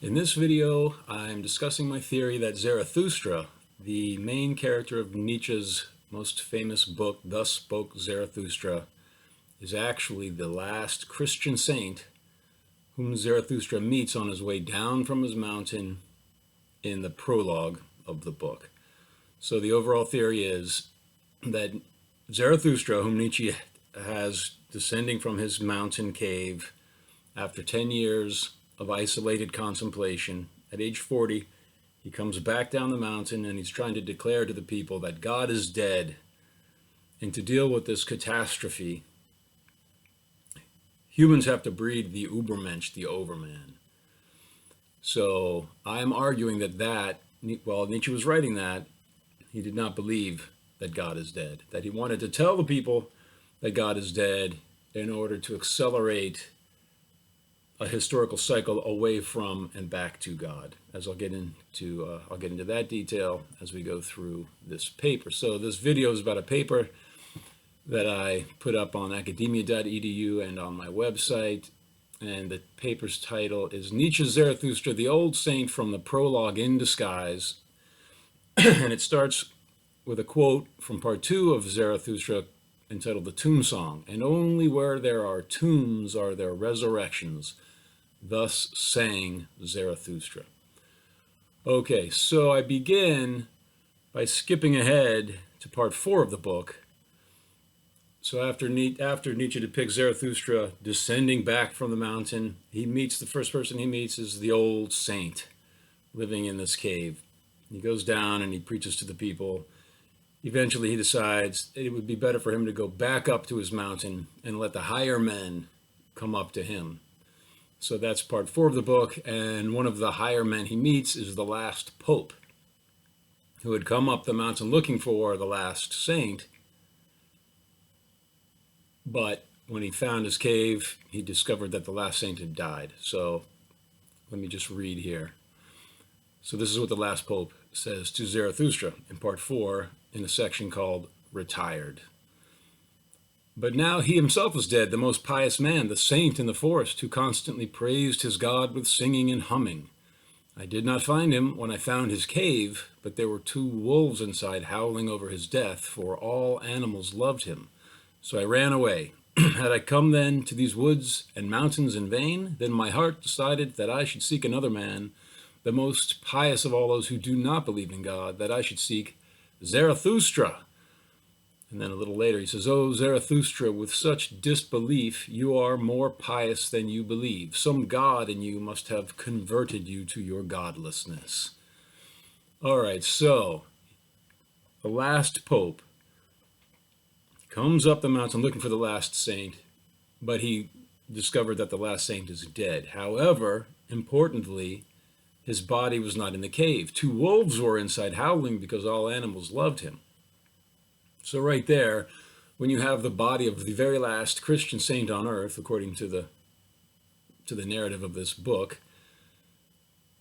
In this video, I'm discussing my theory that Zarathustra, the main character of Nietzsche's most famous book, Thus Spoke Zarathustra, is actually the last Christian saint whom Zarathustra meets on his way down from his mountain in the prologue of the book. So the overall theory is that Zarathustra, whom Nietzsche has descending from his mountain cave after 10 years of isolated contemplation, at age 40, he comes back down the mountain and he's trying to declare to the people that God is dead. And to deal with this catastrophe, humans have to breed the Ubermensch, the overman. So I'm arguing that while Nietzsche was writing that, he did not believe that God is dead, that he wanted to tell the people that God is dead in order to accelerate a historical cycle away from and back to God. As I'll get into that detail as we go through this paper. So this video is about a paper that I put up on academia.edu and on my website, and the paper's title is Nietzsche's Zarathustra, the Old Saint from the Prologue in Disguise. And it starts with a quote from part 2 of Zarathustra entitled The Tomb Song. And only where there are tombs are there resurrections. Thus sang Zarathustra. Okay, so I begin by skipping ahead to part 4 of the book. So after Nietzsche depicts Zarathustra descending back from the mountain, the first person he meets is the old saint living in this cave. He goes down and he preaches to the people. Eventually he decides it would be better for him to go back up to his mountain and let the higher men come up to him. So that's part 4 of the book, and one of the higher men he meets is the last pope, who had come up the mountain looking for the last saint. But when he found his cave, he discovered that the last saint had died. So let me just read here. So this is what the last pope says to Zarathustra in part 4 in a section called Retired. But now he himself was dead, the most pious man, the saint in the forest, who constantly praised his God with singing and humming. I did not find him when I found his cave, but there were 2 wolves inside howling over his death, for all animals loved him. So I ran away. Had I come then to these woods and mountains in vain, then my heart decided that I should seek another man, the most pious of all those who do not believe in God, that I should seek Zarathustra. And then a little later he says, "O Zarathustra, with such disbelief, you are more pious than you believe. Some God in you must have converted you to your godlessness." All right, so the last pope comes up the mountain looking for the last saint, but he discovered that the last saint is dead. However, importantly, his body was not in the cave. 2 wolves were inside howling because all animals loved him. So right there, when you have the body of the very last Christian saint on earth, according to the narrative of this book,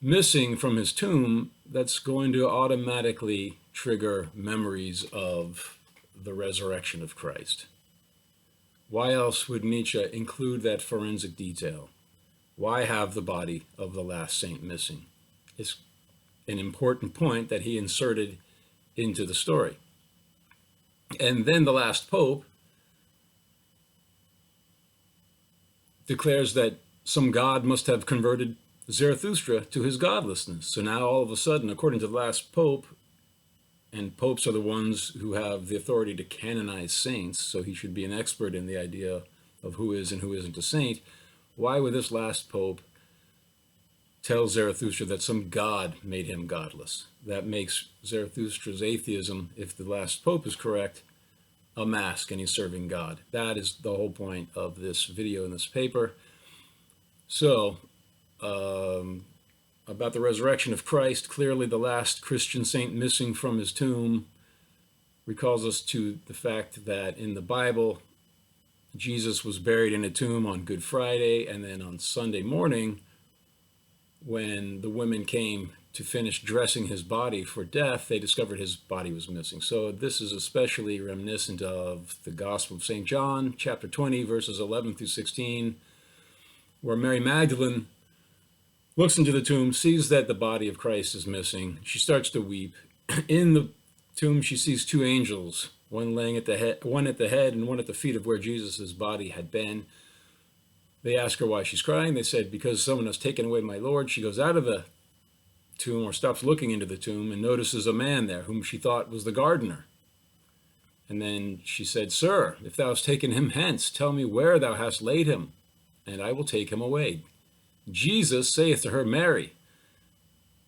missing from his tomb, that's going to automatically trigger memories of the resurrection of Christ. Why else would Nietzsche include that forensic detail? Why have the body of the last saint missing? It's an important point that he inserted into the story. And then the last pope declares that some God must have converted Zarathustra to his godlessness. So now all of a sudden, according to the last pope, and popes are the ones who have the authority to canonize saints, so he should be an expert in the idea of who is and who isn't a saint, why would this last pope tell Zarathustra that some God made him godless? That makes Zarathustra's atheism, if the last pope is correct, a mask, and he's serving God. That is the whole point of this video in this paper. So, about the resurrection of Christ, clearly the last Christian saint missing from his tomb recalls us to the fact that in the Bible, Jesus was buried in a tomb on Good Friday, and then on Sunday morning, when the women came to finish dressing his body for death, they discovered his body was missing. So this is especially reminiscent of the Gospel of St. John, chapter 20, verses 11 through 16, where Mary Magdalene looks into the tomb, sees that the body of Christ is missing. She starts to weep. In the tomb, she sees two angels, one laying at the head, one at the head and one at the feet of where Jesus' body had been. They ask her why she's crying. They said, because someone has taken away my Lord. She goes out of the tomb, or stops looking into the tomb, and notices a man there whom she thought was the gardener. And then she said, Sir, if thou hast taken him hence, tell me where thou hast laid him, and I will take him away. Jesus saith to her, Mary.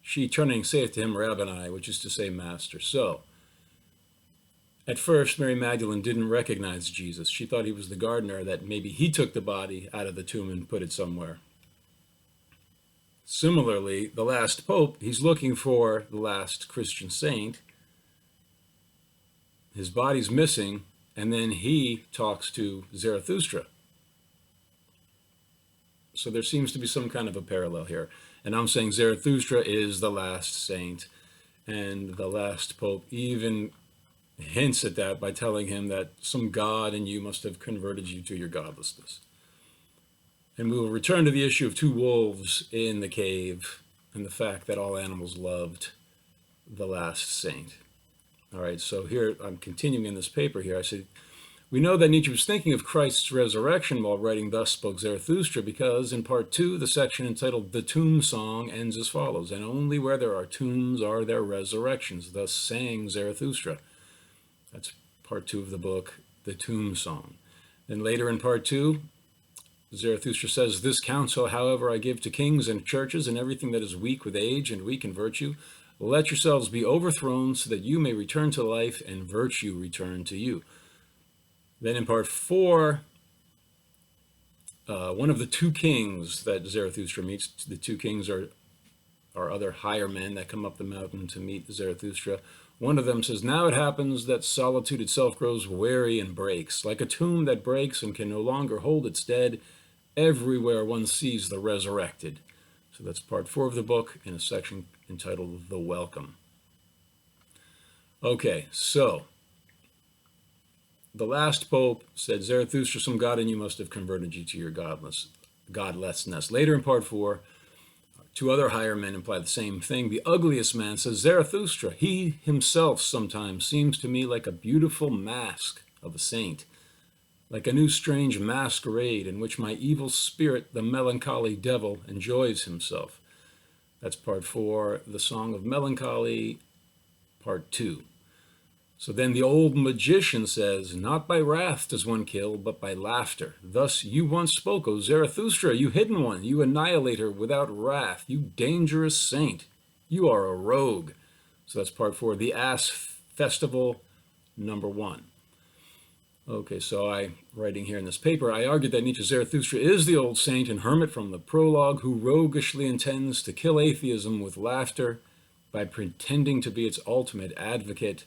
She turning saith to him, Rabboni, which is to say, Master. So, at first, Mary Magdalene didn't recognize Jesus. She thought he was the gardener, that maybe he took the body out of the tomb and put it somewhere. Similarly, the last pope, he's looking for the last Christian saint. His body's missing, and then he talks to Zarathustra. So there seems to be some kind of a parallel here. And I'm saying Zarathustra is the last saint, and the last pope even hints at that by telling him that some god in you must have converted you to your godlessness. And we will return to the issue of two wolves in the cave and the fact that all animals loved the last saint. All right, so here I'm continuing in this paper here. I said, we know that Nietzsche was thinking of Christ's resurrection while writing Thus Spoke Zarathustra, because in part 2, the section entitled The Tomb Song ends as follows, and only where there are tombs are there resurrections. Thus sang Zarathustra. That's part 2 of the book, The Tomb Song. Then later in part 2, Zarathustra says, This counsel, however, I give to kings and churches and everything that is weak with age and weak in virtue. Let yourselves be overthrown so that you may return to life and virtue return to you. Then in part 4, one of the two kings that Zarathustra meets, the two kings are other higher men that come up the mountain to meet Zarathustra. One of them says, Now it happens that solitude itself grows weary and breaks, like a tomb that breaks and can no longer hold its dead. Everywhere one sees the resurrected. So that's part 4 of the book in a section entitled The Welcome. Okay, so the last pope said, Zarathustra, some god in you must have converted you to your godlessness. Later in part 4, two other higher men imply the same thing. The ugliest man says, Zarathustra, he himself sometimes seems to me like a beautiful mask of a saint, like a new strange masquerade in which my evil spirit, the melancholy devil, enjoys himself. That's part 4, the Song of Melancholy, part 2. So then the old magician says, Not by wrath does one kill, but by laughter. Thus you once spoke, O Zarathustra, you hidden one, you annihilator without wrath, you dangerous saint. You are a rogue. So that's part 4, the Ass Festival, number 1. Okay, so writing here in this paper, I argued that Nietzsche's Zarathustra is the old saint and hermit from the Prologue who roguishly intends to kill atheism with laughter by pretending to be its ultimate advocate,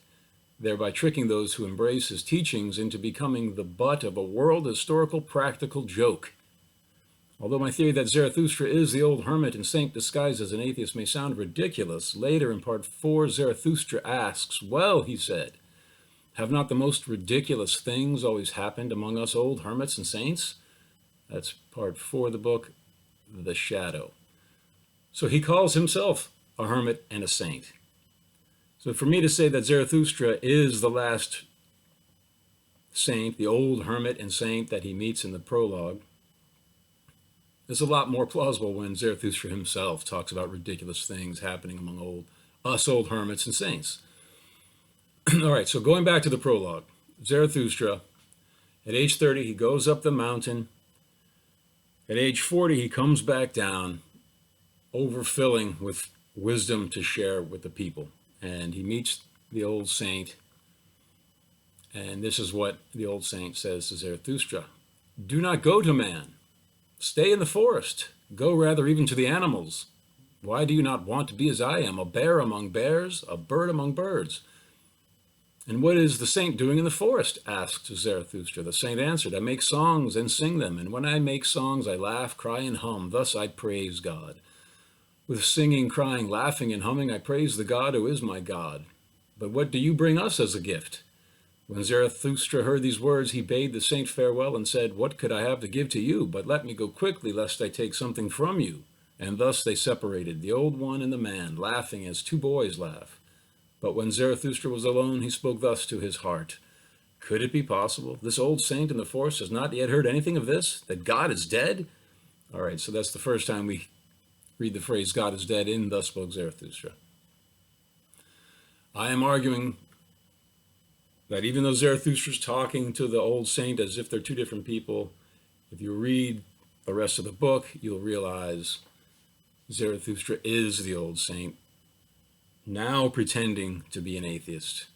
thereby tricking those who embrace his teachings into becoming the butt of a world historical practical joke. Although my theory that Zarathustra is the old hermit and saint disguised as an atheist may sound ridiculous, later in part 4, Zarathustra asks, Well, he said, have not the most ridiculous things always happened among us old hermits and saints? That's part 4 of the book, The Shadow. So he calls himself a hermit and a saint. So for me to say that Zarathustra is the last saint, the old hermit and saint that he meets in the Prologue, is a lot more plausible when Zarathustra himself talks about ridiculous things happening among us old hermits and saints. All right, so going back to the Prologue, Zarathustra, at age 30, he goes up the mountain. At age 40, he comes back down, overfilling with wisdom to share with the people. And he meets the old saint, and this is what the old saint says to Zarathustra. Do not go to man. Stay in the forest. Go rather even to the animals. Why do you not want to be as I am, a bear among bears, a bird among birds? And what is the saint doing in the forest? Asked Zarathustra. The saint answered, I make songs and sing them, and when I make songs I laugh, cry, and hum. Thus I praise God. With singing, crying, laughing, and humming, I praise the God who is my God. But what do you bring us as a gift? When Zarathustra heard these words, he bade the saint farewell and said, What could I have to give to you? But let me go quickly, lest I take something from you. And thus they separated, the old one and the man, laughing as two boys laugh. But when Zarathustra was alone, he spoke thus to his heart. Could it be possible? This old saint in the forest has not yet heard anything of this? That God is dead? All right, so that's the first time we read the phrase God is dead in Thus Spoke Zarathustra. I am arguing that even though Zarathustra's talking to the old saint as if they're two different people, if you read the rest of the book, you'll realize Zarathustra is the old saint, now pretending to be an atheist.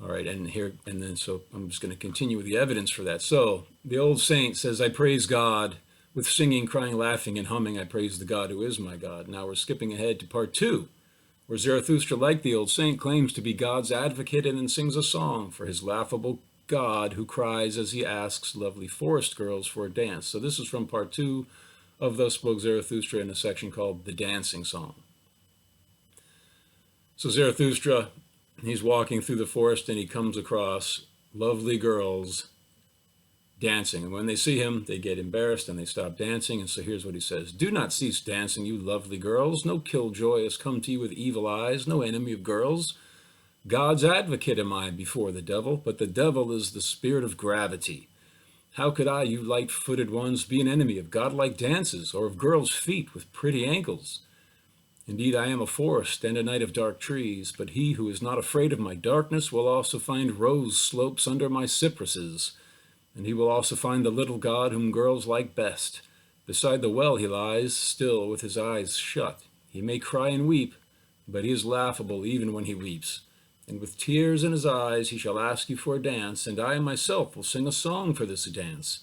All right, so I'm just going to continue with the evidence for that. So the old saint says, I praise God with singing, crying, laughing, and humming. I praise the God who is my God. Now we're skipping ahead to part 2, where Zarathustra, like the old saint, claims to be God's advocate and then sings a song for his laughable God who cries as he asks lovely forest girls for a dance. So this is from part 2 of Thus Spoke Zarathustra in a section called The Dancing Song. So Zarathustra, he's walking through the forest and he comes across lovely girls dancing. And when they see him, they get embarrassed and they stop dancing. And so here's what he says. Do not cease dancing, you lovely girls. No killjoy has come to you with evil eyes, no enemy of girls. God's advocate am I before the devil, but the devil is the spirit of gravity. How could I, you light-footed ones, be an enemy of godlike dances or of girls' feet with pretty ankles? Indeed, I am a forest and a night of dark trees, but he who is not afraid of my darkness will also find rose slopes under my cypresses, and he will also find the little god whom girls like best. Beside the well he lies, still with his eyes shut. He may cry and weep, but he is laughable even when he weeps. And with tears in his eyes he shall ask you for a dance, and I myself will sing a song for this dance.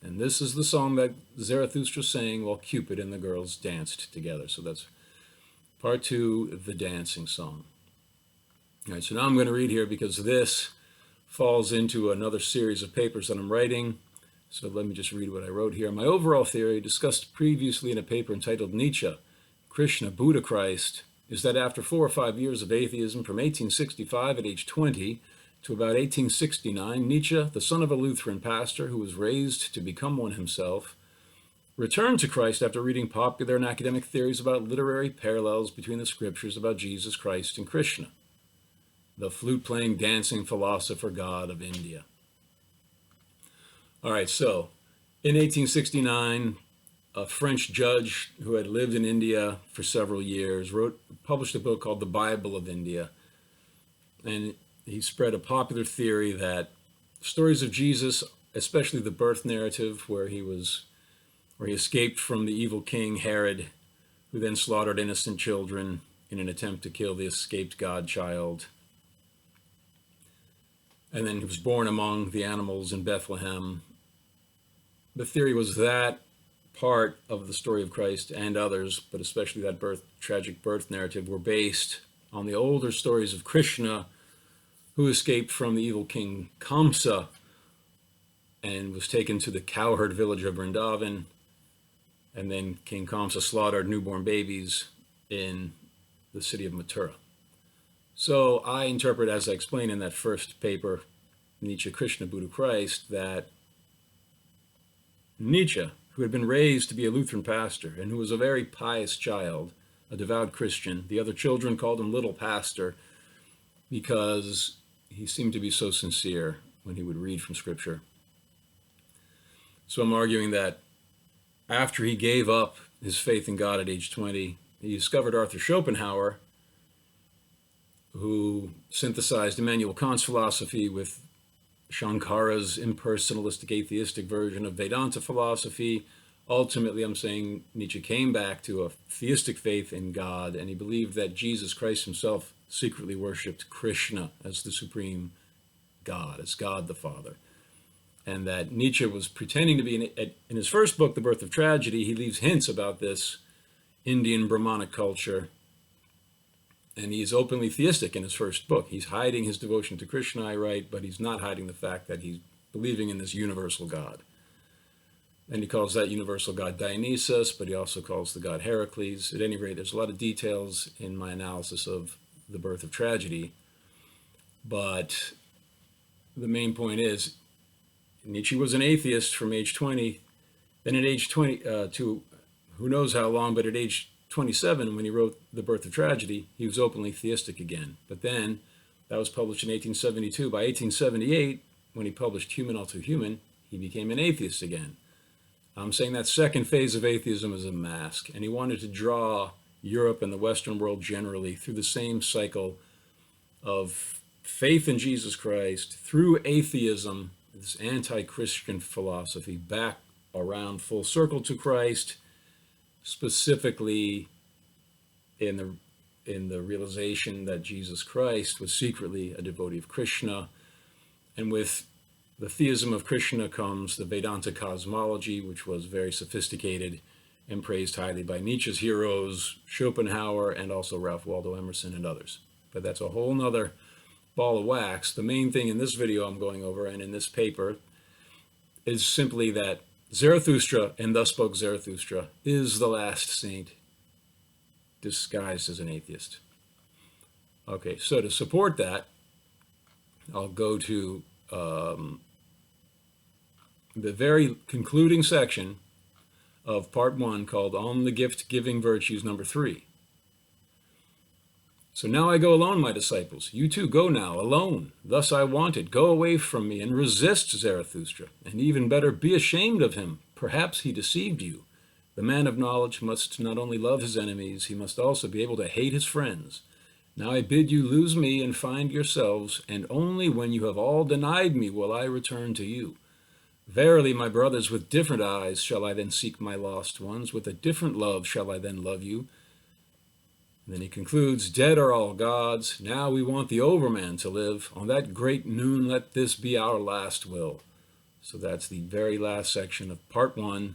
And this is the song that Zarathustra sang while Cupid and the girls danced together. So that's part 2, the dancing song. All right, so now I'm going to read here because this falls into another series of papers that I'm writing. So let me just read what I wrote here. My overall theory, discussed previously in a paper entitled Nietzsche, Krishna, Buddha, Christ, is that after 4 or 5 years of atheism, from 1865 at age 20 to about 1869, Nietzsche, the son of a Lutheran pastor who was raised to become one himself, returned to Christ after reading popular and academic theories about literary parallels between the scriptures about Jesus Christ and Krishna, the flute-playing, dancing philosopher god of India. All right, so in 1869, a French judge who had lived in India for several years published a book called The Bible of India. And he spread a popular theory that stories of Jesus, especially the birth narrative where he escaped from the evil king Herod, who then slaughtered innocent children in an attempt to kill the escaped God-child. And then he was born among the animals in Bethlehem. The theory was that part of the story of Christ and others, but especially that tragic birth narrative, were based on the older stories of Krishna, who escaped from the evil king Kamsa and was taken to the cowherd village of Vrindavan. And then King Kamsa slaughtered newborn babies in the city of Mathura. So I interpret, as I explained in that first paper, Nietzsche, Krishna, Buddha, Christ, that Nietzsche, who had been raised to be a Lutheran pastor and who was a very pious child, a devout Christian. The other children called him Little Pastor because he seemed to be so sincere when he would read from Scripture. So I'm arguing that after he gave up his faith in God at age 20, he discovered Arthur Schopenhauer, who synthesized Immanuel Kant's philosophy with Shankara's impersonalistic atheistic version of Vedanta philosophy. Ultimately, I'm saying Nietzsche came back to a theistic faith in God, and he believed that Jesus Christ himself secretly worshipped Krishna as the supreme God, as God the Father. And that Nietzsche was pretending to be, in his first book, The Birth of Tragedy, he leaves hints about this Indian Brahmanic culture. And he's openly theistic in his first book. He's hiding his devotion to Krishna, I write, but he's not hiding the fact that he's believing in this universal God. And he calls that universal God Dionysus, but he also calls the god Heracles. At any rate, there's a lot of details in my analysis of The Birth of Tragedy. But the main point is, Nietzsche was an atheist from age 20. Then at age 22, who knows how long, but at age 27, when he wrote The Birth of Tragedy, he was openly theistic again. But then, that was published in 1872. By 1878, when he published Human All Too Human, he became an atheist again. I'm saying that second phase of atheism is a mask, and he wanted to draw Europe and the Western world generally through the same cycle of faith in Jesus Christ, through atheism, this anti-Christian philosophy, back around full circle to Christ, specifically in the realization that Jesus Christ was secretly a devotee of Krishna. And with the theism of Krishna comes the Vedanta cosmology, which was very sophisticated and praised highly by Nietzsche's heroes, Schopenhauer, and also Ralph Waldo Emerson and others. But that's a whole nother ball of wax. The main thing in this video I'm going over and in this paper is simply that Zarathustra and Thus Spoke Zarathustra is the last saint disguised as an atheist. Okay, so to support that, I'll go to the very concluding section of part 1 called On the Gift-Giving Virtues, number 3. So now I go alone, my disciples. You too go now, alone. Thus I wanted. Go away from me and resist Zarathustra. And even better, be ashamed of him. Perhaps he deceived you. The man of knowledge must not only love his enemies, he must also be able to hate his friends. Now I bid you lose me and find yourselves, and only when you have all denied me will I return to you. Verily, my brothers, with different eyes shall I then seek my lost ones. With a different love shall I then love you. And then he concludes, dead are all gods. Now we want the overman to live. On that great noon, let this be our last will. So that's the very last section of part 1.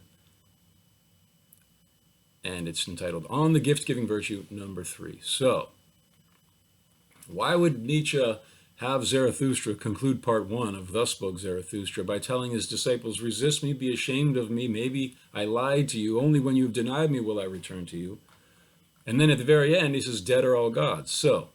And it's entitled On the Gift-Giving Virtue, number 3. So, why would Nietzsche have Zarathustra conclude part 1 of Thus Spoke Zarathustra by telling his disciples, resist me, be ashamed of me, maybe I lied to you, only when you have denied me will I return to you. And then at the very end, he says, dead are all gods. So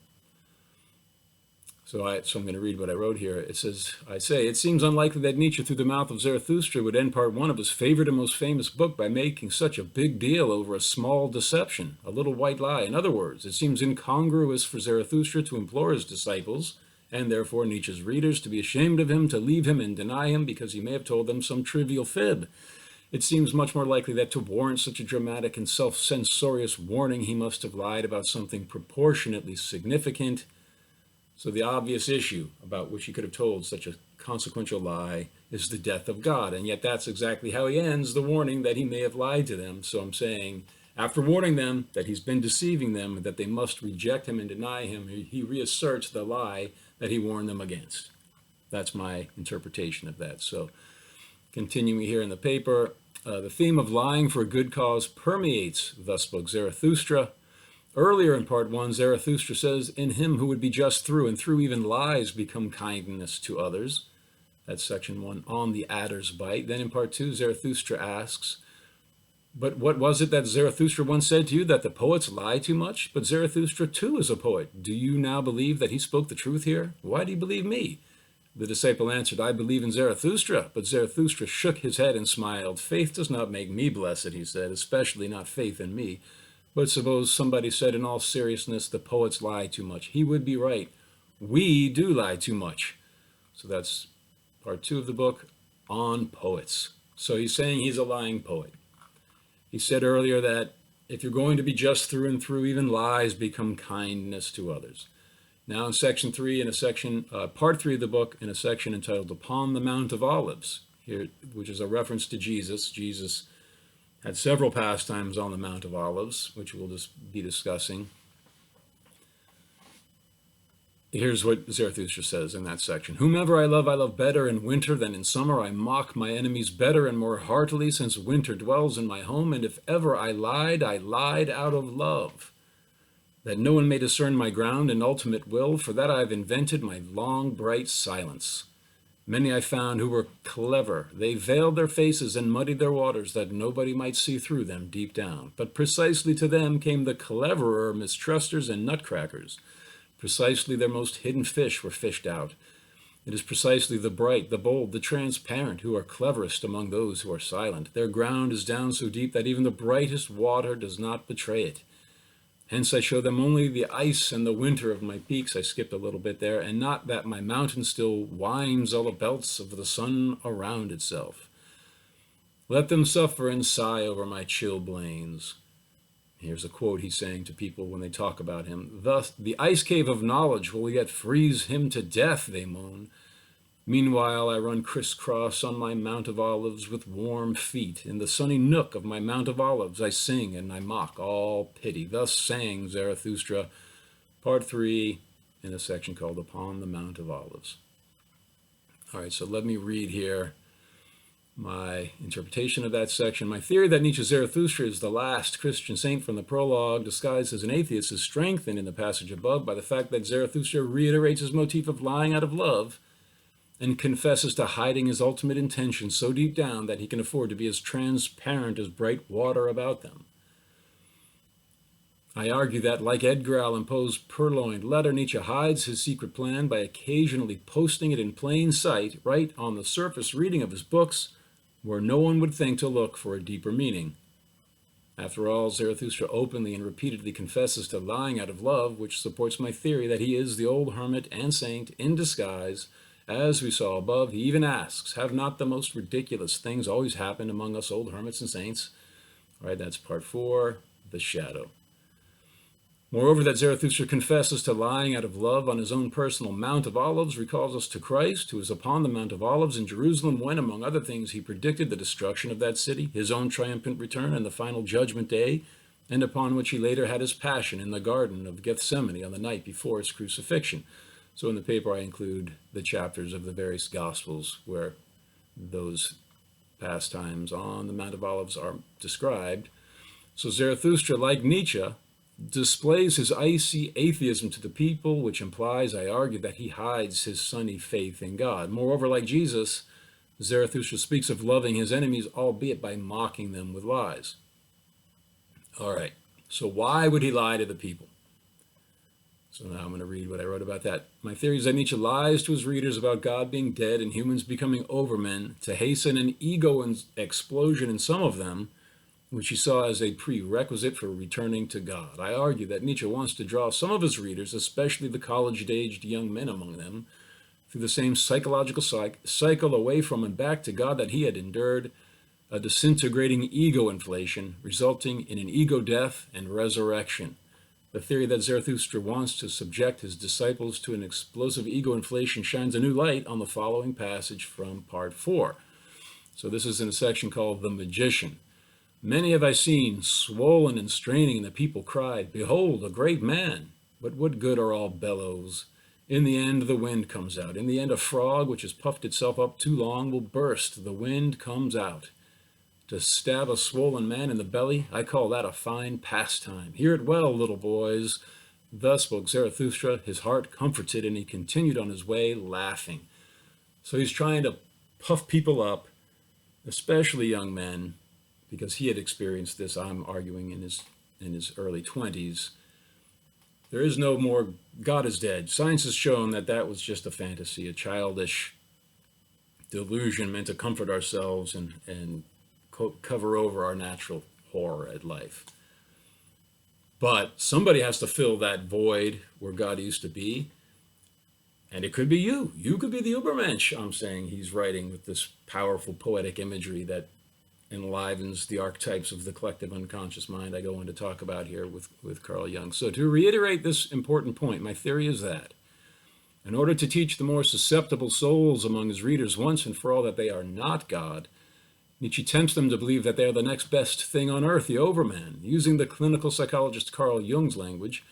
I'm going to read what I wrote here. It says, I say, it seems unlikely that Nietzsche, through the mouth of Zarathustra, would end part 1 of his favorite and most famous book by making such a big deal over a small deception, a little white lie. In other words, it seems incongruous for Zarathustra to implore his disciples, and therefore Nietzsche's readers, to be ashamed of him, to leave him and deny him because he may have told them some trivial fib. It seems much more likely that to warrant such a dramatic and self-censorious warning, he must have lied about something proportionately significant. So the obvious issue about which he could have told such a consequential lie is the death of God. And yet that's exactly how he ends the warning that he may have lied to them. So I'm saying, after warning them that he's been deceiving them, that they must reject him and deny him, he reasserts the lie that he warned them against. That's my interpretation of that. So continuing here in the paper, the theme of lying for a good cause permeates Thus Spoke Zarathustra. Earlier in part 1, Zarathustra says, in him who would be just through and through even lies become kindness to others. That's section 1, on the adder's bite. Then in part 2, Zarathustra asks, but what was it that Zarathustra once said to you, that the poets lie too much? But Zarathustra too is a poet. Do you now believe that he spoke the truth here? Why do you believe me? The disciple answered, I believe in Zarathustra. But Zarathustra shook his head and smiled. Faith does not make me blessed, he said, especially not faith in me. But suppose somebody said in all seriousness, the poets lie too much. He would be right. We do lie too much. So that's part 2 of the book on poets. So he's saying he's a lying poet. He said earlier that if you're going to be just through and through, even lies become kindness to others. Now in section 3, in a section, part 3 of the book, in a section entitled Upon the Mount of Olives, here, which is a reference to Jesus. Jesus had several pastimes on the Mount of Olives, which we'll just be discussing. Here's what Zarathustra says in that section. Whomever I love better in winter than in summer. I mock my enemies better and more heartily, since winter dwells in my home. And if ever I lied out of love, that no one may discern my ground and ultimate will. For that I have invented my long, bright silence. Many I found who were clever. They veiled their faces and muddied their waters, that nobody might see through them deep down. But precisely to them came the cleverer mistrusters and nutcrackers. Precisely their most hidden fish were fished out. It is precisely the bright, the bold, the transparent who are cleverest among those who are silent. Their ground is down so deep that even the brightest water does not betray it. Hence I show them only the ice and the winter of my peaks. I skipped a little bit there, and not that my mountain still winds all the belts of the sun around itself. Let them suffer and sigh over my chilblains. Here's a quote he's saying to people when they talk about him. Thus, the ice cave of knowledge will yet freeze him to death, they moan. Meanwhile, I run crisscross on my Mount of Olives with warm feet. In the sunny nook of my Mount of Olives, I sing and I mock all pity. Thus sang Zarathustra, part 3, in a section called Upon the Mount of Olives. All right, so let me read here my interpretation of that section. My theory that Nietzsche's Zarathustra is the last Christian saint from the Prologue, disguised as an atheist, is strengthened in the passage above by the fact that Zarathustra reiterates his motif of lying out of love and confesses to hiding his ultimate intentions so deep down that he can afford to be as transparent as bright water about them. I argue that, like Edgar Allan Poe's purloined letter, Nietzsche hides his secret plan by occasionally posting it in plain sight, right on the surface reading of his books, where no one would think to look for a deeper meaning. After all, Zarathustra openly and repeatedly confesses to lying out of love, which supports my theory that he is the old hermit and saint in disguise. As we saw above, he even asks, have not the most ridiculous things always happened among us old hermits and saints? All right, that's part 4, the shadow. Moreover, that Zarathustra confesses to lying out of love on his own personal Mount of Olives recalls us to Christ, who was upon the Mount of Olives in Jerusalem when, among other things, he predicted the destruction of that city, his own triumphant return, and the final judgment day, and upon which he later had his passion in the Garden of Gethsemane on the night before his crucifixion. So in the paper I include the chapters of the various Gospels where those pastimes on the Mount of Olives are described. So Zarathustra, like Nietzsche, displays his icy atheism to the people, which implies, I argue, that he hides his sunny faith in God. Moreover, like Jesus, Zarathustra speaks of loving his enemies, albeit by mocking them with lies. All right, so why would he lie to the people? So now I'm going to read what I wrote about that. My theory is that Nietzsche lies to his readers about God being dead and humans becoming overmen to hasten an ego explosion in some of them, which he saw as a prerequisite for returning to God. I argue that Nietzsche wants to draw some of his readers, especially the college-aged young men among them, through the same psychological cycle away from and back to God that he had endured, a disintegrating ego inflation, resulting in an ego death and resurrection. The theory that Zarathustra wants to subject his disciples to an explosive ego inflation shines a new light on the following passage from part 4. So this is in a section called The Magician. Many have I seen, swollen and straining, and the people cried, behold, a great man. But what good are all bellows? In the end, the wind comes out. In the end, a frog which has puffed itself up too long will burst. The wind comes out. To stab a swollen man in the belly, I call that a fine pastime. Hear it well, little boys. Thus spoke Zarathustra, his heart comforted, and he continued on his way, laughing. So he's trying to puff people up, especially young men, because he had experienced this, I'm arguing, in his early 20s. There is no more, God is dead. Science has shown that that was just a fantasy, a childish delusion meant to comfort ourselves and cover over our natural horror at life. But somebody has to fill that void where God used to be, and it could be you. You could be the Übermensch, I'm saying. He's writing with this powerful poetic imagery that enlivens the archetypes of the collective unconscious mind I go on to talk about here with Carl Jung. So to reiterate this important point, my theory is that in order to teach the more susceptible souls among his readers once and for all that they are not God, Nietzsche tempts them to believe that they are the next best thing on earth, the overman. Using the clinical psychologist Carl Jung's language,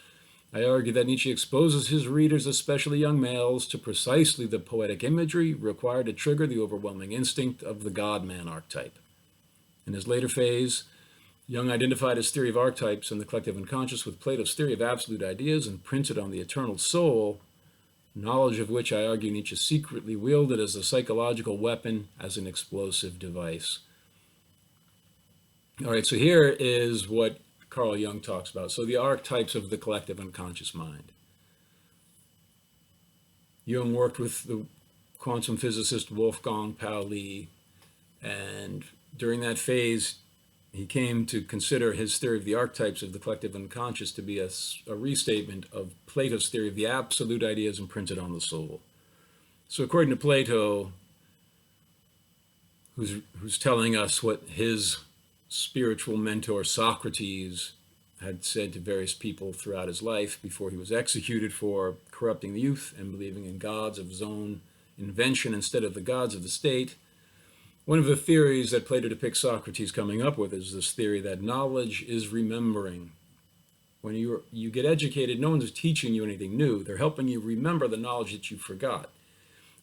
I argue that Nietzsche exposes his readers, especially young males, to precisely the poetic imagery required to trigger the overwhelming instinct of the God-man archetype. In his later phase, Jung identified his theory of archetypes and the collective unconscious with Plato's theory of absolute ideas and printed on the eternal soul, knowledge of which I argue Nietzsche secretly wielded as a psychological weapon, as an explosive device. All right, so here is what Carl Jung talks about. So the archetypes of the collective unconscious mind. Jung worked with the quantum physicist Wolfgang Pauli, and during that phase, he came to consider his theory of the archetypes of the collective unconscious to be a restatement of Plato's theory of the absolute ideas imprinted on the soul. So according to Plato, who's telling us what his spiritual mentor Socrates had said to various people throughout his life before he was executed for corrupting the youth and believing in gods of his own invention instead of the gods of the state. One of the theories that Plato depicts Socrates coming up with is this theory that knowledge is remembering. When you get educated, no one's teaching you anything new. They're helping you remember the knowledge that you forgot.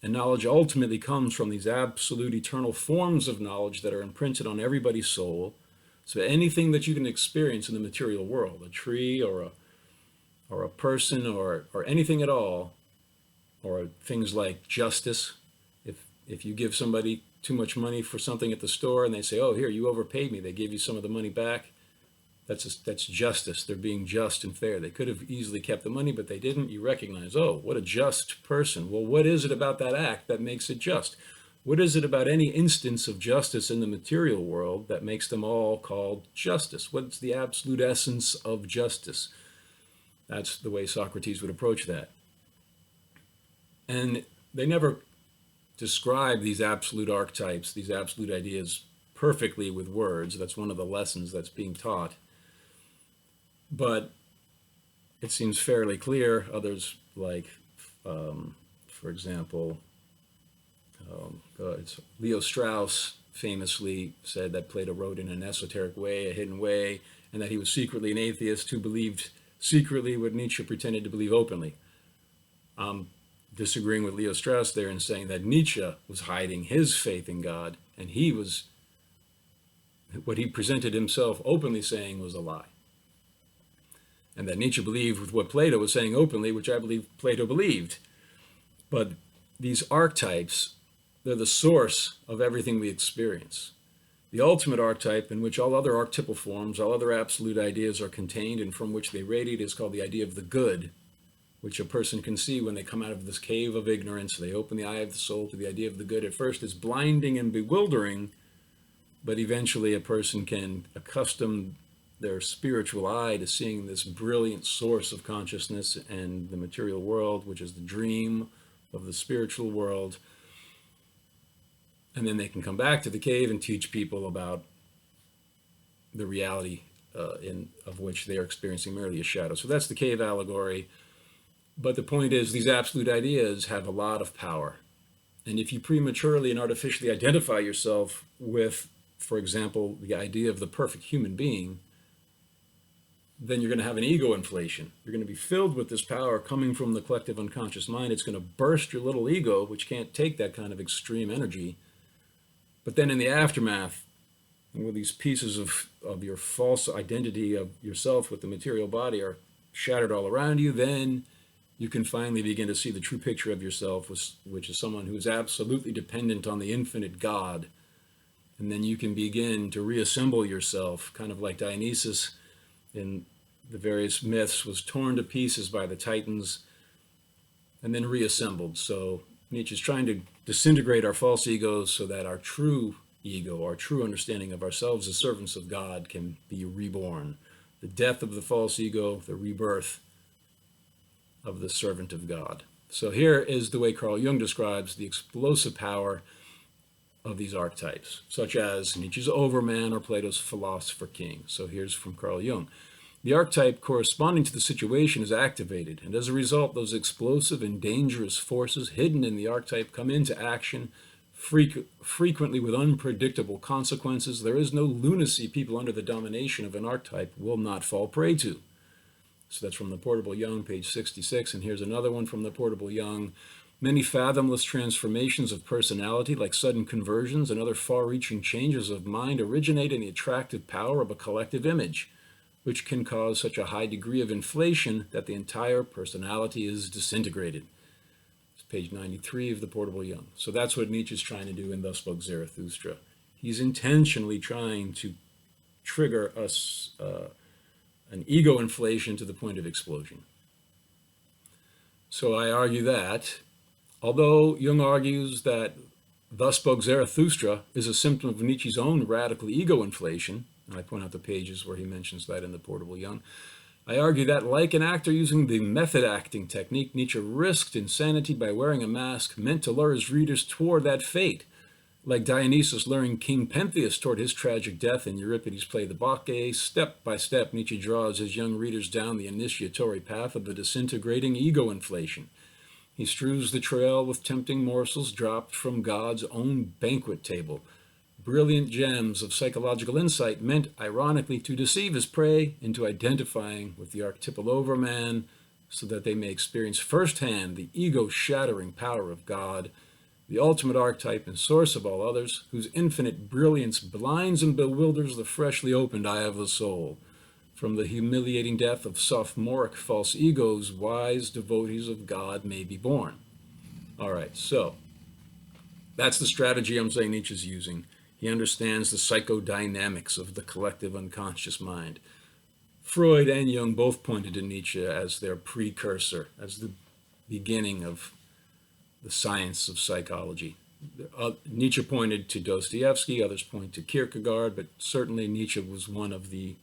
And knowledge ultimately comes from these absolute eternal forms of knowledge that are imprinted on everybody's soul. So anything that you can experience in the material world, a tree or a person or anything at all, or things like justice. If you give somebody too much money for something at the store and they say, oh, here, you overpaid me, they gave you some of the money back, that's justice. They're being just and fair. They could have easily kept the money, but they didn't. You recognize, oh, what a just person. Well, what is it about that act that makes it just? What is it about any instance of justice in the material world that makes them all called justice? What's the absolute essence of justice? That's the way Socrates would approach that. And they never describe these absolute archetypes, these absolute ideas perfectly with words. That's one of the lessons that's being taught. But it seems fairly clear. Others, like, for example, Leo Strauss famously said that Plato wrote in an esoteric way, a hidden way, and that he was secretly an atheist who believed secretly what Nietzsche pretended to believe openly. Disagreeing with Leo Strauss there and saying that Nietzsche was hiding his faith in God, and what he presented himself openly saying was a lie. And that Nietzsche believed with what Plato was saying openly, which I believe Plato believed. But these archetypes, they're the source of everything we experience. The ultimate archetype in which all other archetypal forms, all other absolute ideas are contained and from which they radiate is called the idea of the good, which a person can see when they come out of this cave of ignorance. They open the eye of the soul to the idea of the good. At first it's blinding and bewildering, but eventually a person can accustom their spiritual eye to seeing this brilliant source of consciousness and the material world, which is the dream of the spiritual world. And then they can come back to the cave and teach people about the reality of which they are experiencing merely a shadow. So that's the cave allegory. But the point is, these absolute ideas have a lot of power. And if you prematurely and artificially identify yourself with, for example, the idea of the perfect human being, then you're going to have an ego inflation. You're going to be filled with this power coming from the collective unconscious mind. It's going to burst your little ego, which can't take that kind of extreme energy. But then in the aftermath, where these pieces of your false identity of yourself with the material body are shattered all around you, then you can finally begin to see the true picture of yourself, which is someone who is absolutely dependent on the infinite God. And then you can begin to reassemble yourself, kind of like Dionysus in the various myths was torn to pieces by the Titans and then reassembled. So Nietzsche is trying to disintegrate our false egos so that our true ego, our true understanding of ourselves as servants of God, can be reborn. The death of the false ego, the rebirth of the servant of God. So here is the way Carl Jung describes the explosive power of these archetypes, such as Nietzsche's Overman or Plato's Philosopher King. So here's from Carl Jung. The archetype corresponding to the situation is activated, and as a result, those explosive and dangerous forces hidden in the archetype come into action, frequently with unpredictable consequences. There is no lunacy people under the domination of an archetype will not fall prey to. So that's from the Portable Young, page 66, and here's another one from the Portable Young. Many fathomless transformations of personality, like sudden conversions and other far-reaching changes of mind, originate in the attractive power of a collective image, which can cause such a high degree of inflation that the entire personality is disintegrated. It's page 93 of the Portable Young. So that's what Nietzsche's trying to do in Thus Spoke Zarathustra. He's intentionally trying to trigger us an ego inflation to the point of explosion. So I argue that Although Jung argues that Thus Spoke Zarathustra is a symptom of Nietzsche's own radical ego inflation, and I point out the pages where he mentions that in the Portable Jung, I argue that, like an actor using the method acting technique, Nietzsche risked insanity by wearing a mask meant to lure his readers toward that fate. Like Dionysus luring King Pentheus toward his tragic death in Euripides' play The Bacchae, step by step Nietzsche draws his young readers down the initiatory path of the disintegrating ego inflation. He strews the trail with tempting morsels dropped from God's own banquet table, brilliant gems of psychological insight meant, ironically, to deceive his prey into identifying with the archetypal overman so that they may experience firsthand the ego-shattering power of God, the ultimate archetype and source of all others, whose infinite brilliance blinds and bewilders the freshly opened eye of the soul. From the humiliating death of sophomoric false egos, wise devotees of God may be born. All right, so that's the strategy I'm saying Nietzsche's using. He understands the psychodynamics of the collective unconscious mind. Freud and Jung both pointed to Nietzsche as their precursor, as the beginning of the science of psychology. Nietzsche pointed to Dostoevsky, others point to Kierkegaard, but certainly Nietzsche was one of the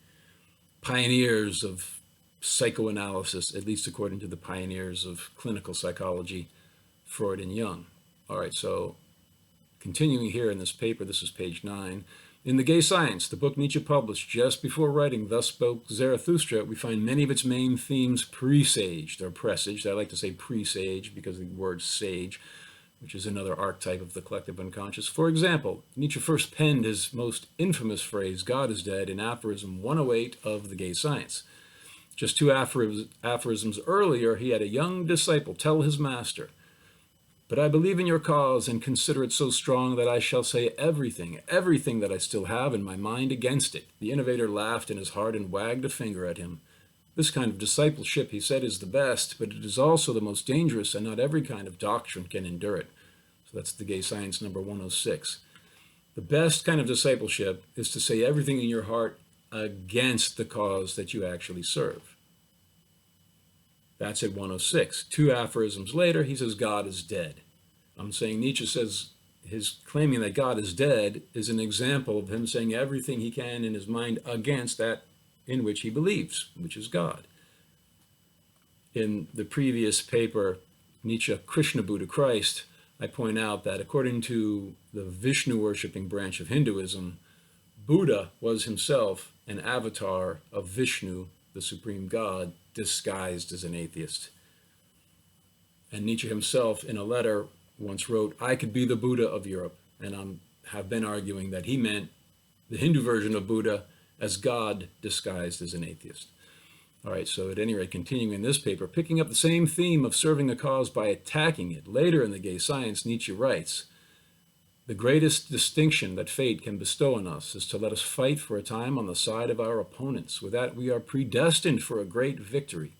pioneers of psychoanalysis, at least according to the pioneers of clinical psychology, Freud and Jung. All right, so continuing here in this paper, this is page 9. In The Gay Science, the book Nietzsche published just before writing Thus Spoke Zarathustra, we find many of its main themes presaged or presaged. I like to say presage because of the word sage, which is another archetype of the collective unconscious. For example, Nietzsche first penned his most infamous phrase, God is dead, in aphorism 108 of The Gay Science. Just two aphorisms earlier, he had a young disciple tell his master, "But I believe in your cause and consider it so strong that I shall say everything that I still have in my mind against it." The innovator laughed in his heart and wagged a finger at him. This kind of discipleship, he said, is the best, but it is also the most dangerous, and not every kind of doctrine can endure it. So that's The Gay Science number 106. The best kind of discipleship is to say everything in your heart against the cause that you actually serve. That's at 106. Two aphorisms later, he says God is dead. I'm saying Nietzsche says his claiming that God is dead is an example of him saying everything he can in his mind against that in which he believes, which is God. In the previous paper, Nietzsche, Krishna, Buddha, Christ, I point out that according to the Vishnu-worshipping branch of Hinduism, Buddha was himself an avatar of Vishnu, the supreme God, disguised as an atheist. And Nietzsche himself, in a letter, once wrote, "I could be the Buddha of Europe," and I have been arguing that he meant the Hindu version of Buddha as God disguised as an atheist. All right, so at any rate, continuing in this paper, picking up the same theme of serving a cause by attacking it, later in The Gay Science, Nietzsche writes, "The greatest distinction that fate can bestow on us is to let us fight for a time on the side of our opponents. With that, we are predestined for a great victory."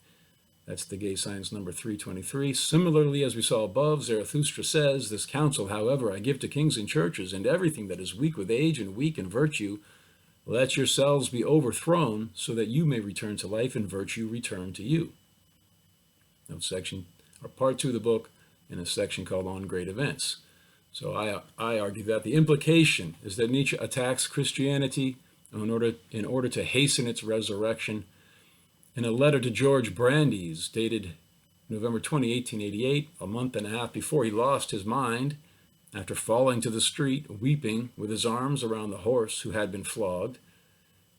That's The Gay Science number 323. Similarly, as we saw above, Zarathustra says, "This counsel, however, I give to kings and churches and everything that is weak with age and weak in virtue. Let yourselves be overthrown so that you may return to life and virtue return to you." Note section, or part 2 of the book, in a section called On Great Events. So I argue that the implication is that Nietzsche attacks Christianity in order to hasten its resurrection. In a letter to George Brandes, dated November 20, 1888, a month and a half before he lost his mind, after falling to the street, weeping with his arms around the horse who had been flogged,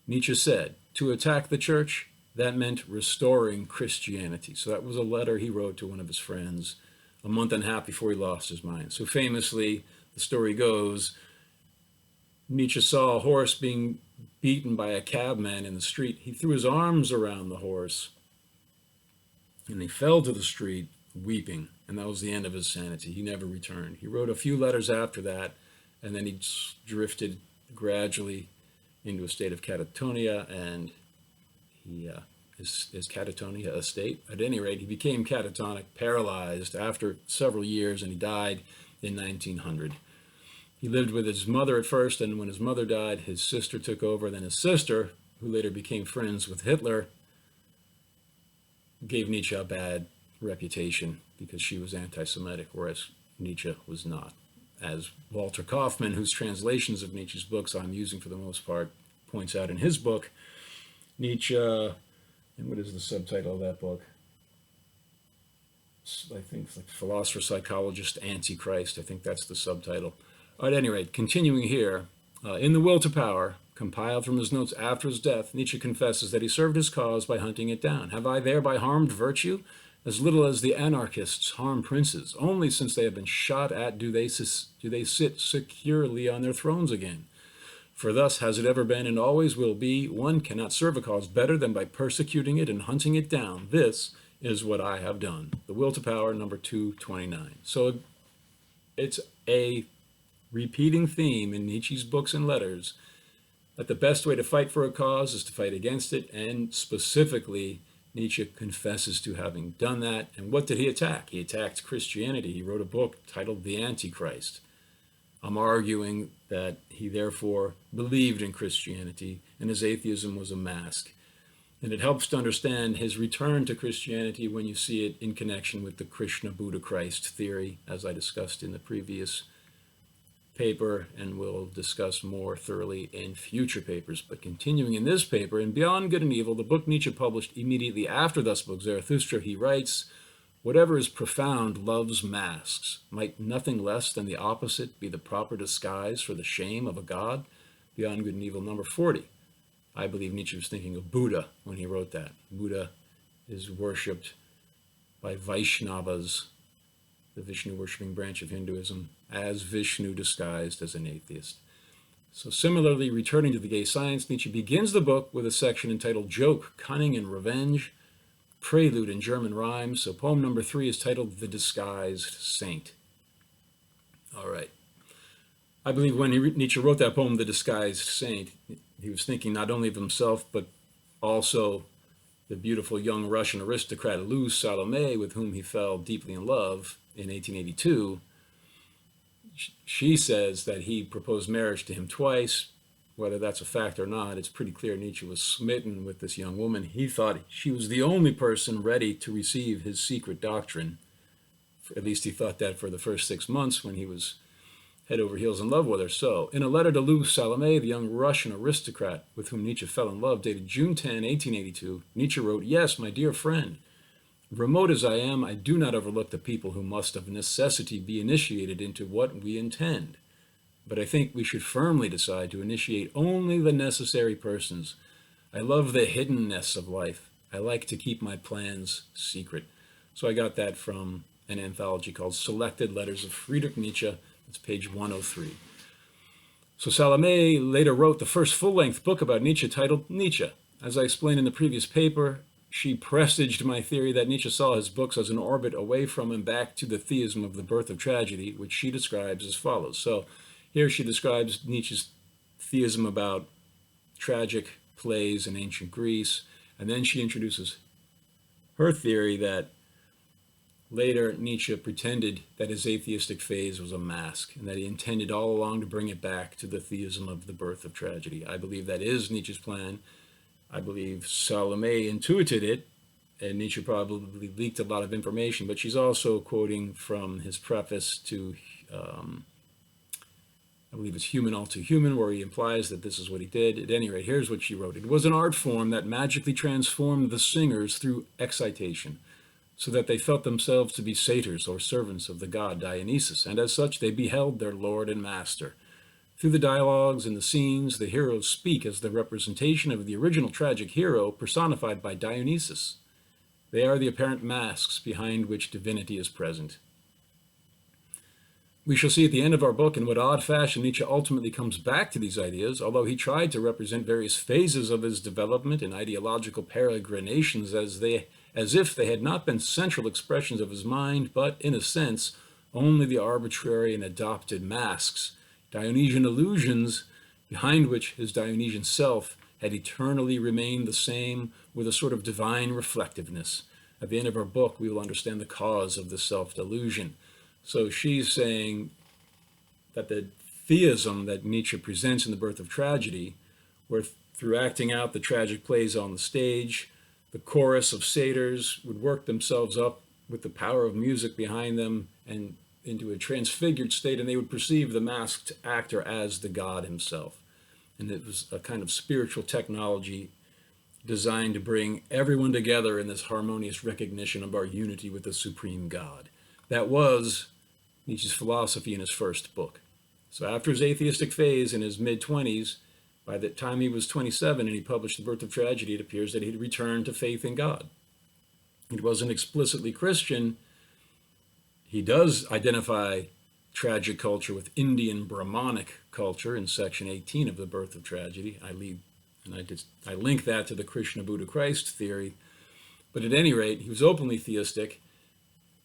Nietzsche said, to attack the church, that meant restoring Christianity. So that was a letter he wrote to one of his friends a month and a half before he lost his mind. So famously, the story goes, Nietzsche saw a horse being beaten by a cabman in the street. He threw his arms around the horse and he fell to the street weeping. And that was the end of his sanity. He never returned. He wrote a few letters after that, and then he drifted gradually into a state of catatonia, and his catatonia a state. At any rate, he became catatonic, paralyzed after several years, and he died in 1900. He lived with his mother at first, and when his mother died, his sister took over. Then his sister, who later became friends with Hitler, gave Nietzsche a bad reputation because she was anti-Semitic, whereas Nietzsche was not. As Walter Kaufmann, whose translations of Nietzsche's books I'm using for the most part, points out in his book, Nietzsche, and what is the subtitle of that book? I think it's like Philosopher, Psychologist, Antichrist. I think that's the subtitle. At any rate, continuing here, in The Will to Power, compiled from his notes after his death, Nietzsche confesses that he served his cause by hunting it down. Have I thereby harmed virtue? As little as the anarchists harm princes. Only since they have been shot at do they sit securely on their thrones again. For thus has it ever been and always will be. One cannot serve a cause better than by persecuting it and hunting it down. This is what I have done. The Will to Power, number 229. So it's a repeating theme in Nietzsche's books and letters that the best way to fight for a cause is to fight against it, and specifically, Nietzsche confesses to having done that. And what did he attack? He attacked Christianity. He wrote a book titled The Antichrist. I'm arguing that he therefore believed in Christianity and his atheism was a mask. And it helps to understand his return to Christianity when you see it in connection with the Krishna Buddha Christ theory, as I discussed in the previous paper, and we'll discuss more thoroughly in future papers. But continuing in this paper, in Beyond Good and Evil, the book Nietzsche published immediately after Thus Spoke Zarathustra, he writes, whatever is profound loves masks. Might nothing less than the opposite be the proper disguise for the shame of a god? Beyond Good and Evil, number 40. I believe Nietzsche was thinking of Buddha when he wrote that. Buddha is worshipped by Vaishnavas, the Vishnu worshipping branch of Hinduism, as Vishnu disguised as an atheist. So similarly, returning to the gay science, Nietzsche begins the book with a section entitled Joke, Cunning, and Revenge, prelude in German rhyme. So poem number 3 is titled The Disguised Saint. All right. I believe when Nietzsche wrote that poem, The Disguised Saint, he was thinking not only of himself, but also the beautiful young Russian aristocrat Lou Salome, with whom he fell deeply in love in 1882. She says that he proposed marriage to him twice. Whether that's a fact or not, it's pretty clear Nietzsche was smitten with this young woman. He thought she was the only person ready to receive his secret doctrine. At least he thought that for the first 6 months when he was head over heels in love with her. So, in a letter to Lou Salome, the young Russian aristocrat with whom Nietzsche fell in love, dated June 10, 1882, Nietzsche wrote, "Yes, my dear friend, remote as I am, I do not overlook the people who must of necessity be initiated into what we intend. But I think we should firmly decide to initiate only the necessary persons. I love the hiddenness of life. I like to keep my plans secret." So I got that from an anthology called Selected Letters of Friedrich Nietzsche. It's page 103. So Salome later wrote the first full-length book about Nietzsche titled Nietzsche. As I explained in the previous paper, she presaged my theory that Nietzsche saw his books as an orbit away from and back to the theism of the birth of tragedy, which she describes as follows. So here she describes Nietzsche's theism about tragic plays in ancient Greece, and then she introduces her theory that later Nietzsche pretended that his atheistic phase was a mask and that he intended all along to bring it back to the theism of the birth of tragedy. I believe that is Nietzsche's plan. I believe Salome intuited it, and Nietzsche probably leaked a lot of information, but she's also quoting from his preface to, I believe it's Human All Too Human, where he implies that this is what he did. At any rate, here's what she wrote. "It was an art form that magically transformed the singers through excitation, so that they felt themselves to be satyrs or servants of the god Dionysus, and as such they beheld their lord and master. Through the dialogues and the scenes, the heroes speak as the representation of the original tragic hero personified by Dionysus. They are the apparent masks behind which divinity is present." We shall see at the end of our book in what odd fashion Nietzsche ultimately comes back to these ideas, although he tried to represent various phases of his development and ideological peregrinations as if they had not been central expressions of his mind, but, in a sense, only the arbitrary and adopted masks, Dionysian illusions, behind which his Dionysian self had eternally remained the same with a sort of divine reflectiveness. At the end of our book, we will understand the cause of the self-delusion. So she's saying that the theism that Nietzsche presents in The Birth of Tragedy, where through acting out the tragic plays on the stage, the chorus of satyrs would work themselves up with the power of music behind them and into a transfigured state, and they would perceive the masked actor as the god himself. And it was a kind of spiritual technology designed to bring everyone together in this harmonious recognition of our unity with the supreme God. That was Nietzsche's philosophy in his first book. So after his atheistic phase in his mid-20s, by the time he was 27 and he published The Birth of Tragedy, it appears that he'd returned to faith in God. He wasn't explicitly Christian. He does identify tragic culture with Indian Brahmanic culture in section 18 of The Birth of Tragedy. I link that to the Krishna Buddha Christ theory. But at any rate, he was openly theistic.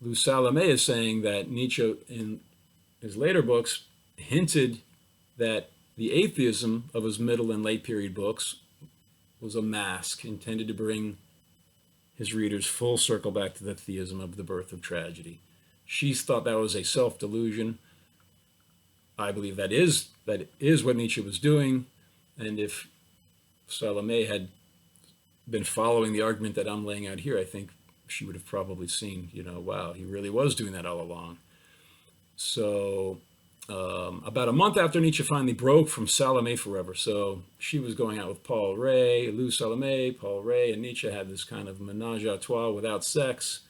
Lou Salome is saying that Nietzsche, in his later books, hinted that the atheism of his middle and late period books was a mask intended to bring his readers full circle back to the theism of The Birth of Tragedy. She thought that was a self-delusion. I believe that is what Nietzsche was doing. And if Salome had been following the argument that I'm laying out here, I think she would have probably seen, wow, he really was doing that all along. So about a month after Nietzsche finally broke from Salome forever, so she was going out with Paul Ray, Lou Salome, Paul Ray, and Nietzsche had this kind of menage a trois without sex.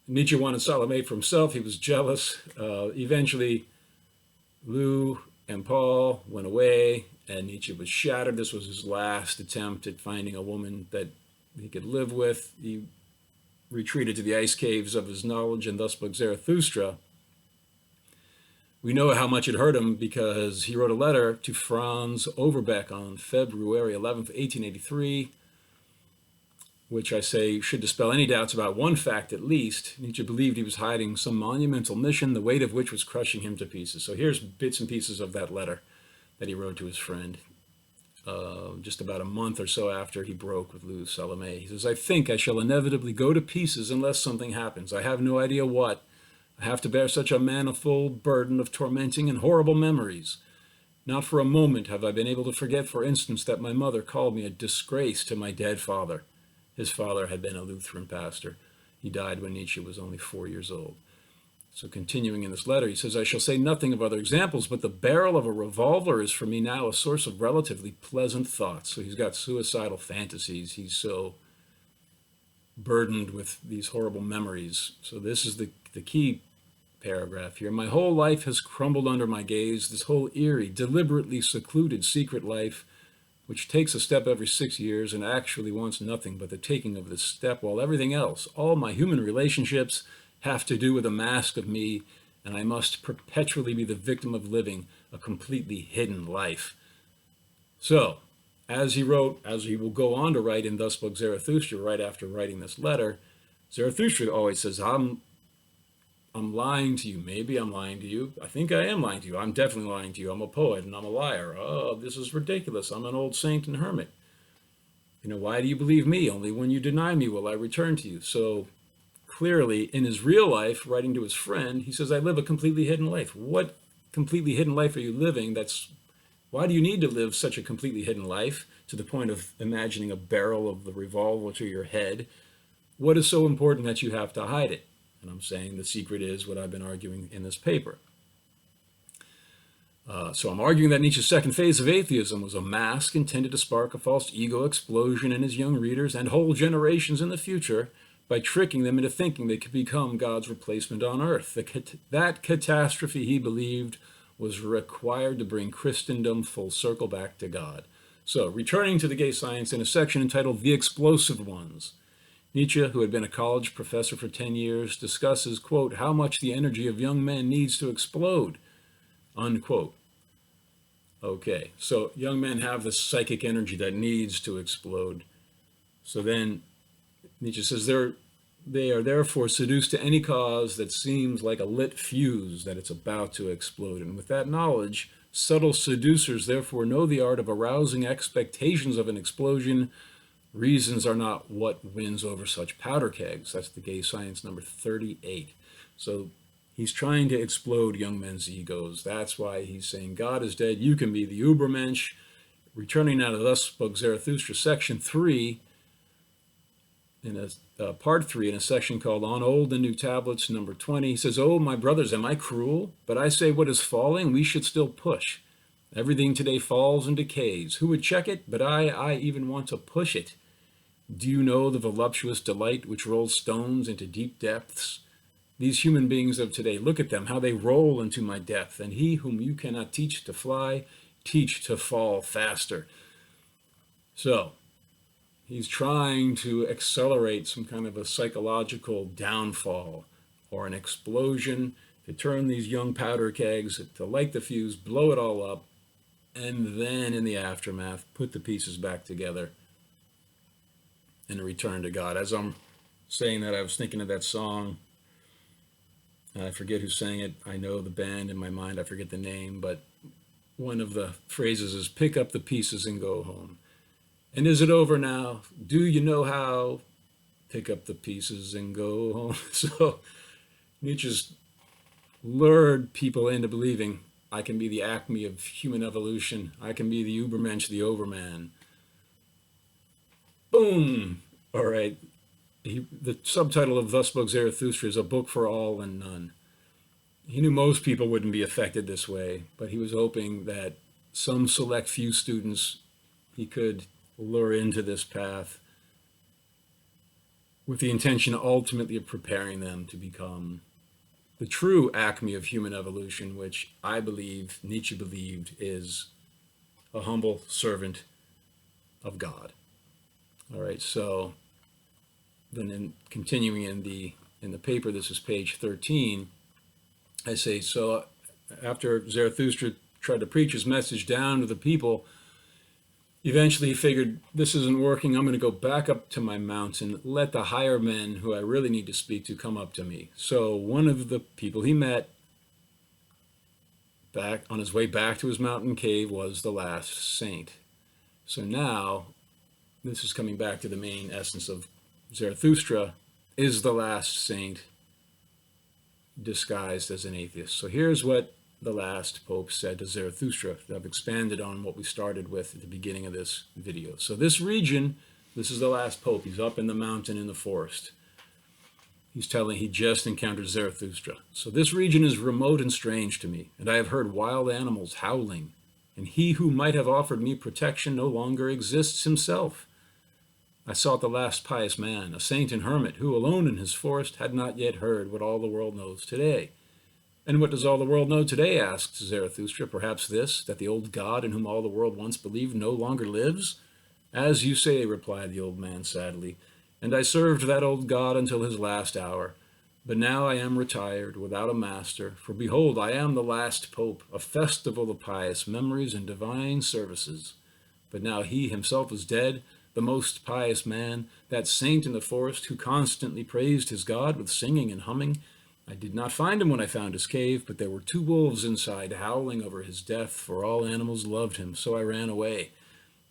Nietzsche wanted Salome for himself. He was jealous. Eventually, Lou and Paul went away, and Nietzsche was shattered. This was his last attempt at finding a woman that he could live with. He retreated to the ice caves of his knowledge and Thus Spoke Zarathustra. We know how much it hurt him because he wrote a letter to Franz Overbeck on February 11th, 1883, which I say should dispel any doubts about one fact at least. Nietzsche believed he was hiding some monumental mission, the weight of which was crushing him to pieces. So here's bits and pieces of that letter that he wrote to his friend just about a month or so after he broke with Lou Salome. He says, "I think I shall inevitably go to pieces unless something happens. I have no idea what. I have to bear such a manifold burden of tormenting and horrible memories. Not for a moment have I been able to forget, for instance, that my mother called me a disgrace to my dead father." His father had been a Lutheran pastor. He died when Nietzsche was only 4 years old. So continuing in this letter, he says, "I shall say nothing of other examples, but the barrel of a revolver is for me now a source of relatively pleasant thoughts." So he's got suicidal fantasies. He's so burdened with these horrible memories. So this is the key paragraph here. "My whole life has crumbled under my gaze, this whole eerie, deliberately secluded secret life, which takes a step every 6 years and actually wants nothing but the taking of this step, while everything else, all my human relationships, have to do with a mask of me, and I must perpetually be the victim of living a completely hidden life." So, as he will go on to write in Thus Spoke Zarathustra, right after writing this letter, Zarathustra always says, I'm lying to you. Maybe I'm lying to you. I think I am lying to you. I'm definitely lying to you. I'm a poet and I'm a liar. Oh, this is ridiculous. I'm an old saint and hermit. Why do you believe me? Only when you deny me will I return to you. So clearly, in his real life, writing to his friend, he says, I live a completely hidden life. What completely hidden life are you living? Why do you need to live such a completely hidden life to the point of imagining a barrel of the revolver to your head? What is so important that you have to hide it? And I'm saying the secret is what I've been arguing in this paper. So I'm arguing that Nietzsche's second phase of atheism was a mask intended to spark a false ego explosion in his young readers and whole generations in the future by tricking them into thinking they could become God's replacement on earth. That catastrophe, he believed, was required to bring Christendom full circle back to God. So, returning to the gay science in a section entitled The Explosive Ones, Nietzsche, who had been a college professor for 10 years, discusses, quote, how much the energy of young men needs to explode, unquote. Okay, so young men have this psychic energy that needs to explode. So then Nietzsche says they are therefore seduced to any cause that seems like a lit fuse, that it's about to explode. And with that knowledge, subtle seducers therefore know the art of arousing expectations of an explosion. Reasons are not what wins over such powder kegs. That's the gay science number 38. So he's trying to explode young men's egos. That's why he's saying God is dead. You can be the Ubermensch. Returning now to Thus Spoke Zarathustra, section 3, in a part 3 in a section called On Old and New Tablets, number 20. He says, "Oh, my brothers, am I cruel? But I say what is falling, we should still push. Everything today falls and decays. Who would check it? But I even want to push it. Do you know the voluptuous delight which rolls stones into deep depths? These human beings of today, look at them, how they roll into my depth. And he whom you cannot teach to fly, teach to fall faster." So he's trying to accelerate some kind of a psychological downfall or an explosion to turn these young powder kegs, to light the fuse, blow it all up, and then in the aftermath, put the pieces back together and return to God. As I'm saying that, I was thinking of that song. I forget who sang it. I know the band in my mind. I forget the name, but one of the phrases is, "Pick up the pieces and go home. And is it over now? Do you know how? Pick up the pieces and go home." So Nietzsche's lured people into believing I can be the acme of human evolution. I can be the Ubermensch, the Overman. Boom! All right. The subtitle of Thus Spoke Zarathustra is A Book for All and None. He knew most people wouldn't be affected this way, but he was hoping that some select few students he could lure into this path with the intention ultimately of preparing them to become the true acme of human evolution, which I believe, Nietzsche believed, is a humble servant of God. All right, so then continuing in the paper, this is page 13, I say, so after Zarathustra tried to preach his message down to the people, eventually he figured, this isn't working, I'm going to go back up to my mountain, let the higher men who I really need to speak to come up to me. So one of the people he met back on his way back to his mountain cave was the last saint. So now, this is coming back to the main essence of Zarathustra, is the last saint disguised as an atheist. So here's what the last pope said to Zarathustra. I've expanded on what we started with at the beginning of this video. So this region, this is the last pope. He's up in the mountain in the forest. He's telling he just encountered Zarathustra. So this region is remote and strange to me, and I have heard wild animals howling, and he who might have offered me protection no longer exists himself. I sought the last pious man, a saint and hermit, who alone in his forest had not yet heard what all the world knows today. And what does all the world know today, asked Zarathustra. Perhaps this, that the old God in whom all the world once believed no longer lives? As you say, replied the old man sadly, and I served that old God until his last hour. But now I am retired, without a master, for behold, I am the last pope, a festival of pious memories and divine services. But now he himself is dead, the most pious man, that saint in the forest who constantly praised his God with singing and humming. I did not find him when I found his cave, but there were 2 wolves inside howling over his death, for all animals loved him, so I ran away.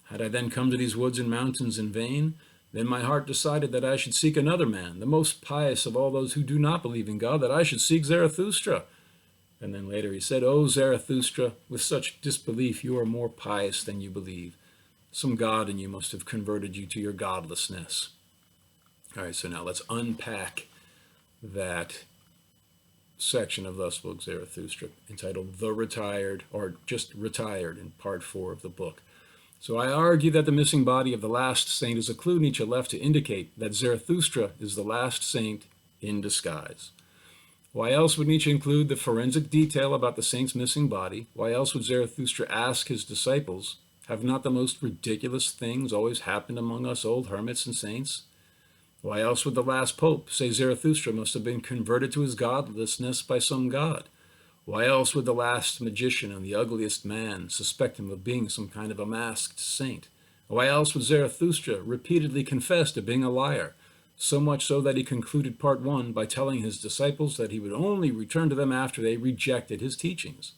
Had I then come to these woods and mountains in vain? Then my heart decided that I should seek another man, the most pious of all those who do not believe in God, that I should seek Zarathustra. And then later he said, "O Zarathustra, with such disbelief you are more pious than you believe. Some God in you must have converted you to your godlessness." All right, so now let's unpack that section of Thus Spoke Zarathustra entitled The Retired, or just Retired, in part 4 of the book. So I argue that the missing body of the last saint is a clue Nietzsche left to indicate that Zarathustra is the last saint in disguise. Why else would Nietzsche include the forensic detail about the saint's missing body? Why else would Zarathustra ask his disciples, have not the most ridiculous things always happened among us old hermits and saints? Why else would the last pope say Zarathustra must have been converted to his godlessness by some god? Why else would the last magician and the ugliest man suspect him of being some kind of a masked saint? Why else would Zarathustra repeatedly confess to being a liar, so much so that he concluded part 1 by telling his disciples that he would only return to them after they rejected his teachings?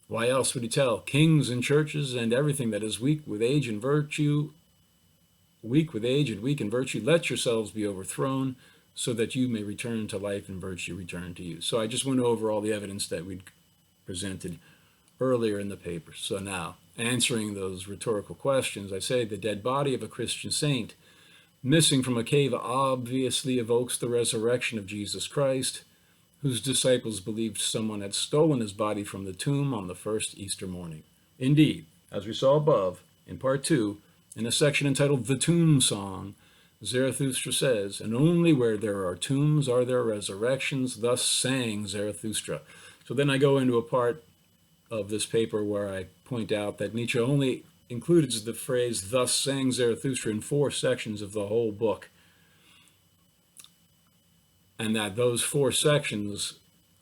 Why else would he tell kings and churches and everything that is weak with age and virtue, weak in virtue, let yourselves be overthrown, so that you may return to life and virtue return to you? So I just went over all the evidence that we'd presented earlier in the paper. So now, answering those rhetorical questions, I say the dead body of a Christian saint missing from a cave obviously evokes the resurrection of Jesus Christ, whose disciples believed someone had stolen his body from the tomb on the first Easter morning. Indeed, as we saw above, in part 2, in a section entitled The Tomb Song, Zarathustra says, "And only where there are tombs are there resurrections, thus sang Zarathustra." So then I go into a part of this paper where I point out that Nietzsche only included the phrase, "Thus sang Zarathustra," in 4 sections of the whole book, and that those 4 sections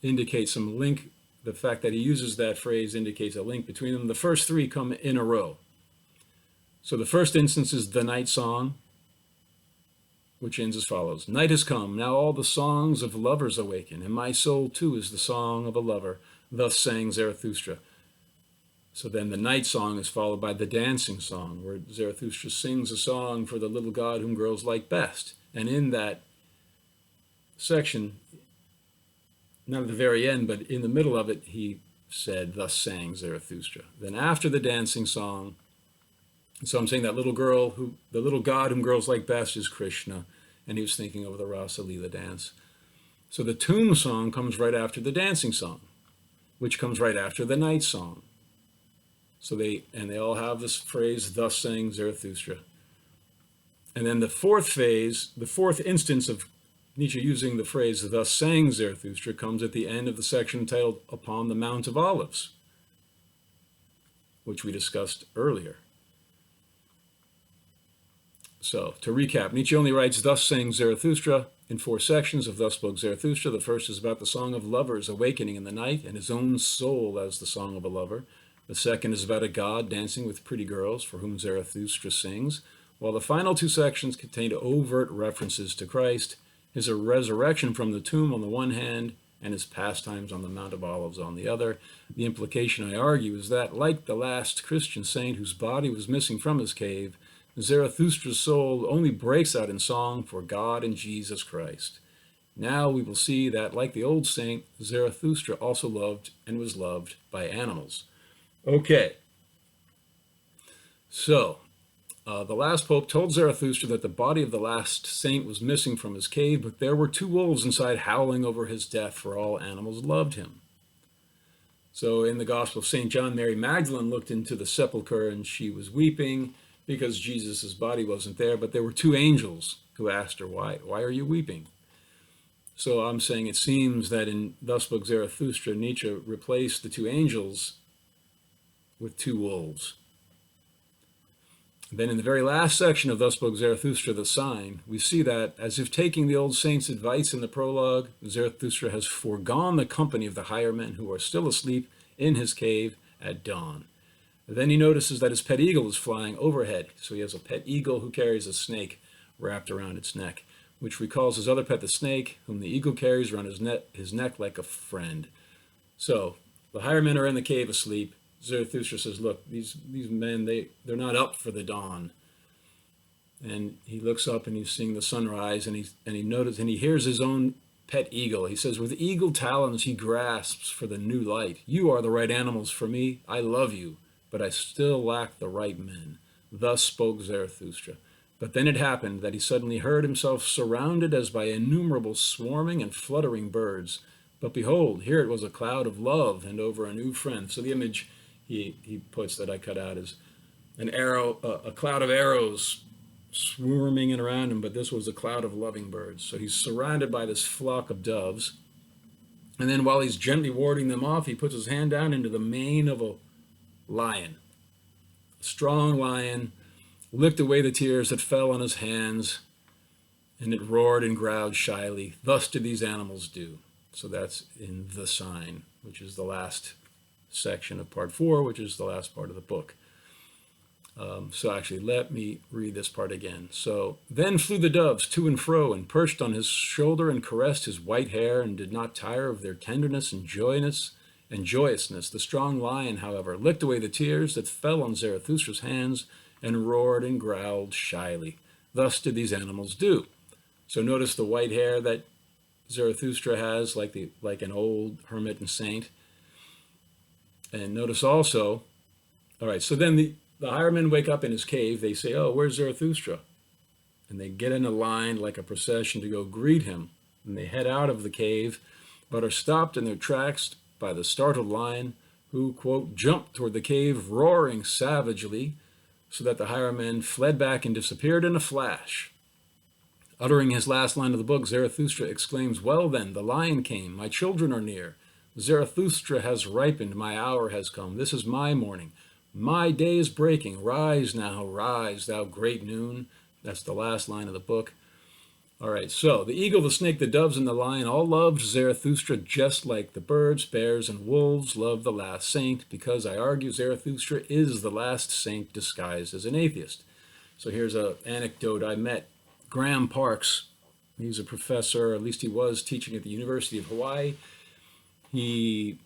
indicate some link. The fact that he uses that phrase indicates a link between them. The first 3 come in a row. So the first instance is the night song, which ends as follows. "Night has come, now all the songs of lovers awaken, and my soul too is the song of a lover. Thus sang Zarathustra." So then the night song is followed by the dancing song, where Zarathustra sings a song for the little god whom girls like best. And in that section, not at the very end, but in the middle of it, he said, "Thus sang Zarathustra." Then after the dancing song, so I'm saying that the little god whom girls like best is Krishna, and he was thinking of the Rasa Lila dance. So the tomb song comes right after the dancing song, which comes right after the night song. So they all have this phrase, "Thus sang Zarathustra." And then the fourth instance of Nietzsche using the phrase, "Thus sang Zarathustra," comes at the end of the section titled "Upon the Mount of Olives," which we discussed earlier. So, to recap, Nietzsche only writes "Thus sang Zarathustra" in 4 sections of Thus Spoke Zarathustra. The first is about the song of lovers awakening in the night and his own soul as the song of a lover. The second is about a god dancing with pretty girls for whom Zarathustra sings, while the final 2 sections contain overt references to Christ, his resurrection from the tomb on the one hand, and his pastimes on the Mount of Olives on the other. The implication, I argue, is that, like the last Christian saint whose body was missing from his cave, Zarathustra's soul only breaks out in song for God and Jesus Christ. Now we will see that, like the old saint, Zarathustra also loved and was loved by animals. Okay, so the last pope told Zarathustra that the body of the last saint was missing from his cave, but there were 2 wolves inside howling over his death, for all animals loved him. So in the Gospel of St. John, Mary Magdalene looked into the sepulchre and she was weeping because Jesus' body wasn't there, but there were 2 angels who asked her, why are you weeping? So I'm saying it seems that in Thus Spoke Zarathustra, Nietzsche replaced the 2 angels with 2 wolves. Then in the very last section of Thus Spoke Zarathustra, the sign, we see that, as if taking the old saint's advice in the prologue, Zarathustra has foregone the company of the higher men who are still asleep in his cave at dawn. Then he notices that his pet eagle is flying overhead. So he has a pet eagle who carries a snake wrapped around its neck, which recalls his other pet, the snake, whom the eagle carries around his neck like a friend. So the higher men are in the cave asleep. Zarathustra says, look, these men, they're not up for the dawn. And he looks up and he's seeing the sunrise, and he hears his own pet eagle. He says, with eagle talons he grasps for the new light. You are the right animals for me. I love you, but I still lack the right men. Thus spoke Zarathustra. But then it happened that he suddenly heard himself surrounded as by innumerable swarming and fluttering birds. But behold, here it was a cloud of love and over a new friend. So the image he puts that I cut out is an arrow, a cloud of arrows swarming around him, but this was a cloud of loving birds. So he's surrounded by this flock of doves. And then while he's gently warding them off, he puts his hand down into the mane of a lion. A strong lion licked away the tears that fell on his hands, and it roared and growled shyly. Thus did these animals do. So that's in The Sign, which is the last section of part 4, which is the last part of the book. So actually, let me read this part again. So, then flew the doves to and fro, and perched on his shoulder, and caressed his white hair, and did not tire of their tenderness and joyousness. The strong lion, however, licked away the tears that fell on Zarathustra's hands, and roared and growled shyly. Thus did these animals do. So notice the white hair that Zarathustra has, like an old hermit and saint. And notice also, all right, so then the higher men wake up in his cave. They say, oh, where's Zarathustra? and they get in a line like a procession to go greet him. And they head out of the cave, but are stopped in their tracks by the startled lion, who, quote, jumped toward the cave, roaring savagely, so that the higher men fled back and disappeared in a flash. Uttering his last line of the book, Zarathustra exclaims, "Well then, the lion came, my children are near. Zarathustra has ripened, my hour has come. This is my morning. My day is breaking. Rise now, rise, thou great noon." That's the last line of the book. All right, so the eagle, the snake, the doves, and the lion all loved Zarathustra just like the birds, bears, and wolves love the last saint, because I argue Zarathustra is the last saint disguised as an atheist. So here's an anecdote. I met Graham Parks. He's a professor, at least he was, teaching at the University of Hawaii. He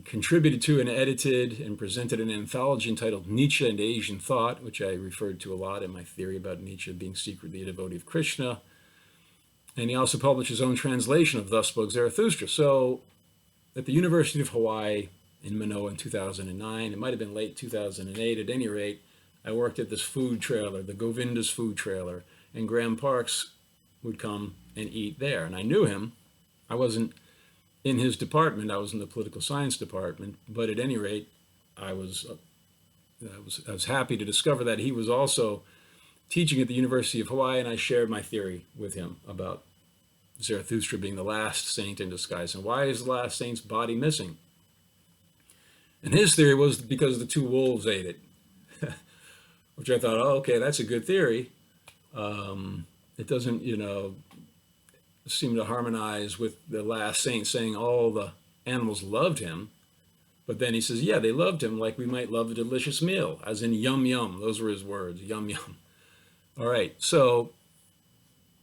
contributed to and edited and presented an anthology entitled Nietzsche and Asian Thought, which I referred to a lot in my theory about Nietzsche being secretly a devotee of Krishna. And he also published his own translation of Thus Spoke Zarathustra. So at the University of Hawaii in Manoa in 2009, it might have been late 2008, at any rate, I worked at this food trailer, the Govinda's food trailer, and Graham Parks would come and eat there. And I knew him. I wasn't in his department, I was in the political science department, but at any rate, I was happy to discover that he was also teaching at the University of Hawaii, and I shared my theory with him about Zarathustra being the last saint in disguise. And why is the last saint's body missing? And his theory was because the two wolves ate it, which I thought, oh, okay, that's a good theory. It doesn't, seem to harmonize with the last saint saying all the animals loved him. But then he says, yeah, they loved him like we might love a delicious meal, as in yum yum. Those were his words, yum yum. All right, so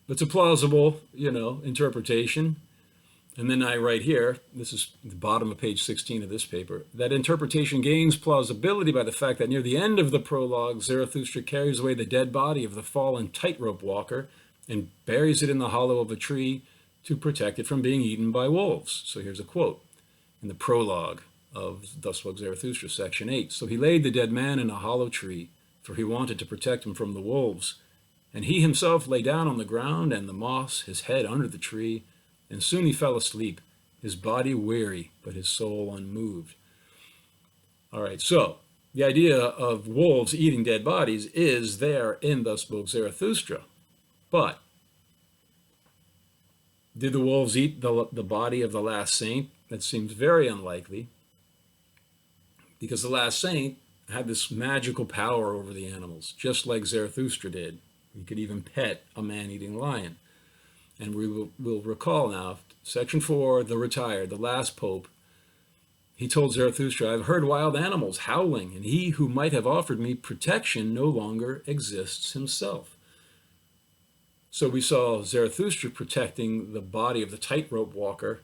it's a plausible, interpretation. And then I write here, this is the bottom of page 16 of this paper, that interpretation gains plausibility by the fact that near the end of the prologue, Zarathustra carries away the dead body of the fallen tightrope walker and buries it in the hollow of a tree to protect it from being eaten by wolves. So here's a quote in the prologue of Thus Spoke Zarathustra, section 8. "So he laid the dead man in a hollow tree, for he wanted to protect him from the wolves. And he himself lay down on the ground and the moss, his head under the tree, and soon he fell asleep, his body weary, but his soul unmoved." All right, so the idea of wolves eating dead bodies is there in Thus Spoke Zarathustra. But did the wolves eat the body of the last saint? That seems very unlikely, because the last saint had this magical power over the animals, just like Zarathustra did. He could even pet a man-eating lion. And we'll recall now, section 4, the retired, the last pope, he told Zarathustra, "I've heard wild animals howling, and he who might have offered me protection no longer exists himself." So we saw Zarathustra protecting the body of the tightrope walker.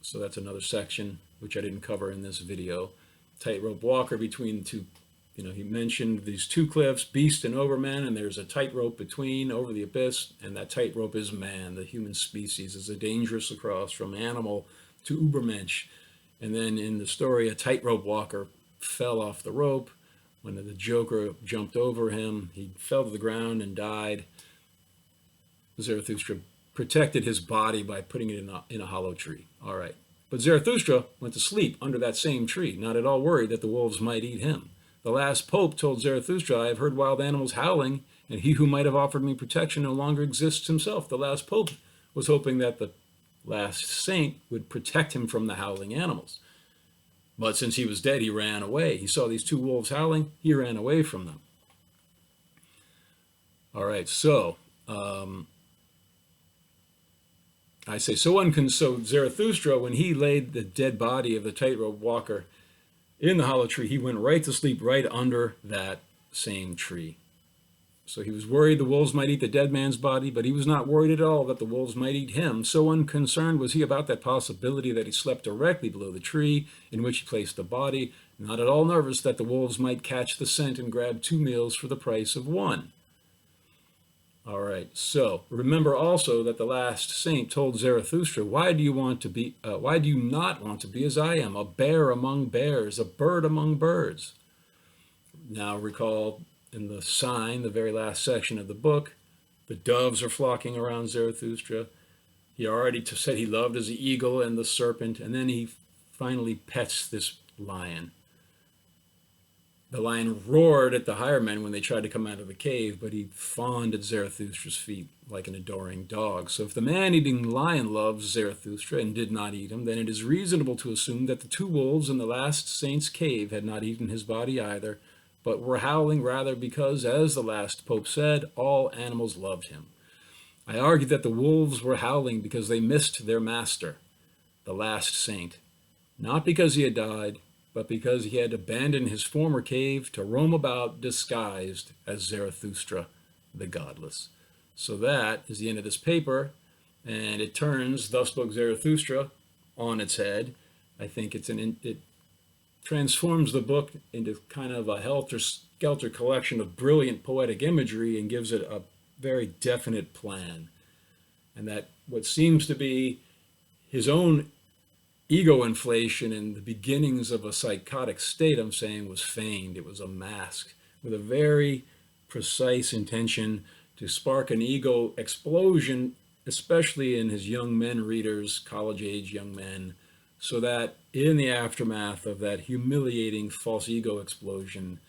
So that's another section, which I didn't cover in this video. Tightrope walker between two, he mentioned these two cliffs, beast and overman, and there's a tightrope between over the abyss, and that tightrope is man, the human species, is a dangerous across from animal to Ubermensch. And then in the story, a tightrope walker fell off the rope. When the Joker jumped over him, he fell to the ground and died. Zarathustra protected his body by putting it in a hollow tree. All right. But Zarathustra went to sleep under that same tree, not at all worried that the wolves might eat him. The last pope told Zarathustra, "I have heard wild animals howling, and he who might have offered me protection no longer exists himself." The last pope was hoping that the last saint would protect him from the howling animals. But since he was dead, he ran away. He saw these two wolves howling, he ran away from them. All right, so I say, so Zarathustra, when he laid the dead body of the tightrope walker in the hollow tree, he went right to sleep right under that same tree. So he was worried the wolves might eat the dead man's body, but he was not worried at all that the wolves might eat him. So unconcerned was he about that possibility that he slept directly below the tree in which he placed the body, not at all nervous that the wolves might catch the scent and grab 2 meals for the price of 1. All right, so remember also that the last saint told Zarathustra, why do you not want to be as I am, a bear among bears, a bird among birds? Now recall in the sign, the very last section of the book, the doves are flocking around Zarathustra. He already said he loved as the eagle and the serpent, and then he finally pets this lion. The lion roared at the higher men when they tried to come out of the cave, but he fawned at Zarathustra's feet like an adoring dog. So if the man-eating lion loves Zarathustra and did not eat him, then it is reasonable to assume that the two wolves in the last saint's cave had not eaten his body either, but were howling rather because, as the last pope said, all animals loved him. I argue that the wolves were howling because they missed their master, the last saint, not because he had died, but because he had abandoned his former cave to roam about disguised as Zarathustra, the godless. So that is the end of this paper, and it turns Thus Spoke Zarathustra on its head. I think it transforms the book into kind of a helter-skelter collection of brilliant poetic imagery and gives it a very definite plan. And that what seems to be his own ego inflation and the beginnings of a psychotic state, I'm saying, was feigned. It was a mask with a very precise intention to spark an ego explosion, especially in his young men readers, college-age young men, so that in the aftermath of that humiliating false ego explosion,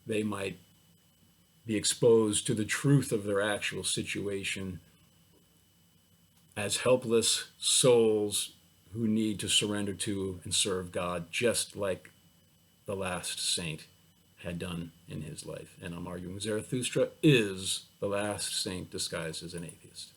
they might be exposed to the truth of their actual situation as helpless souls who need to surrender to and serve God, just like the last saint had done in his life. And I'm arguing Zarathustra is the last saint disguised as an atheist.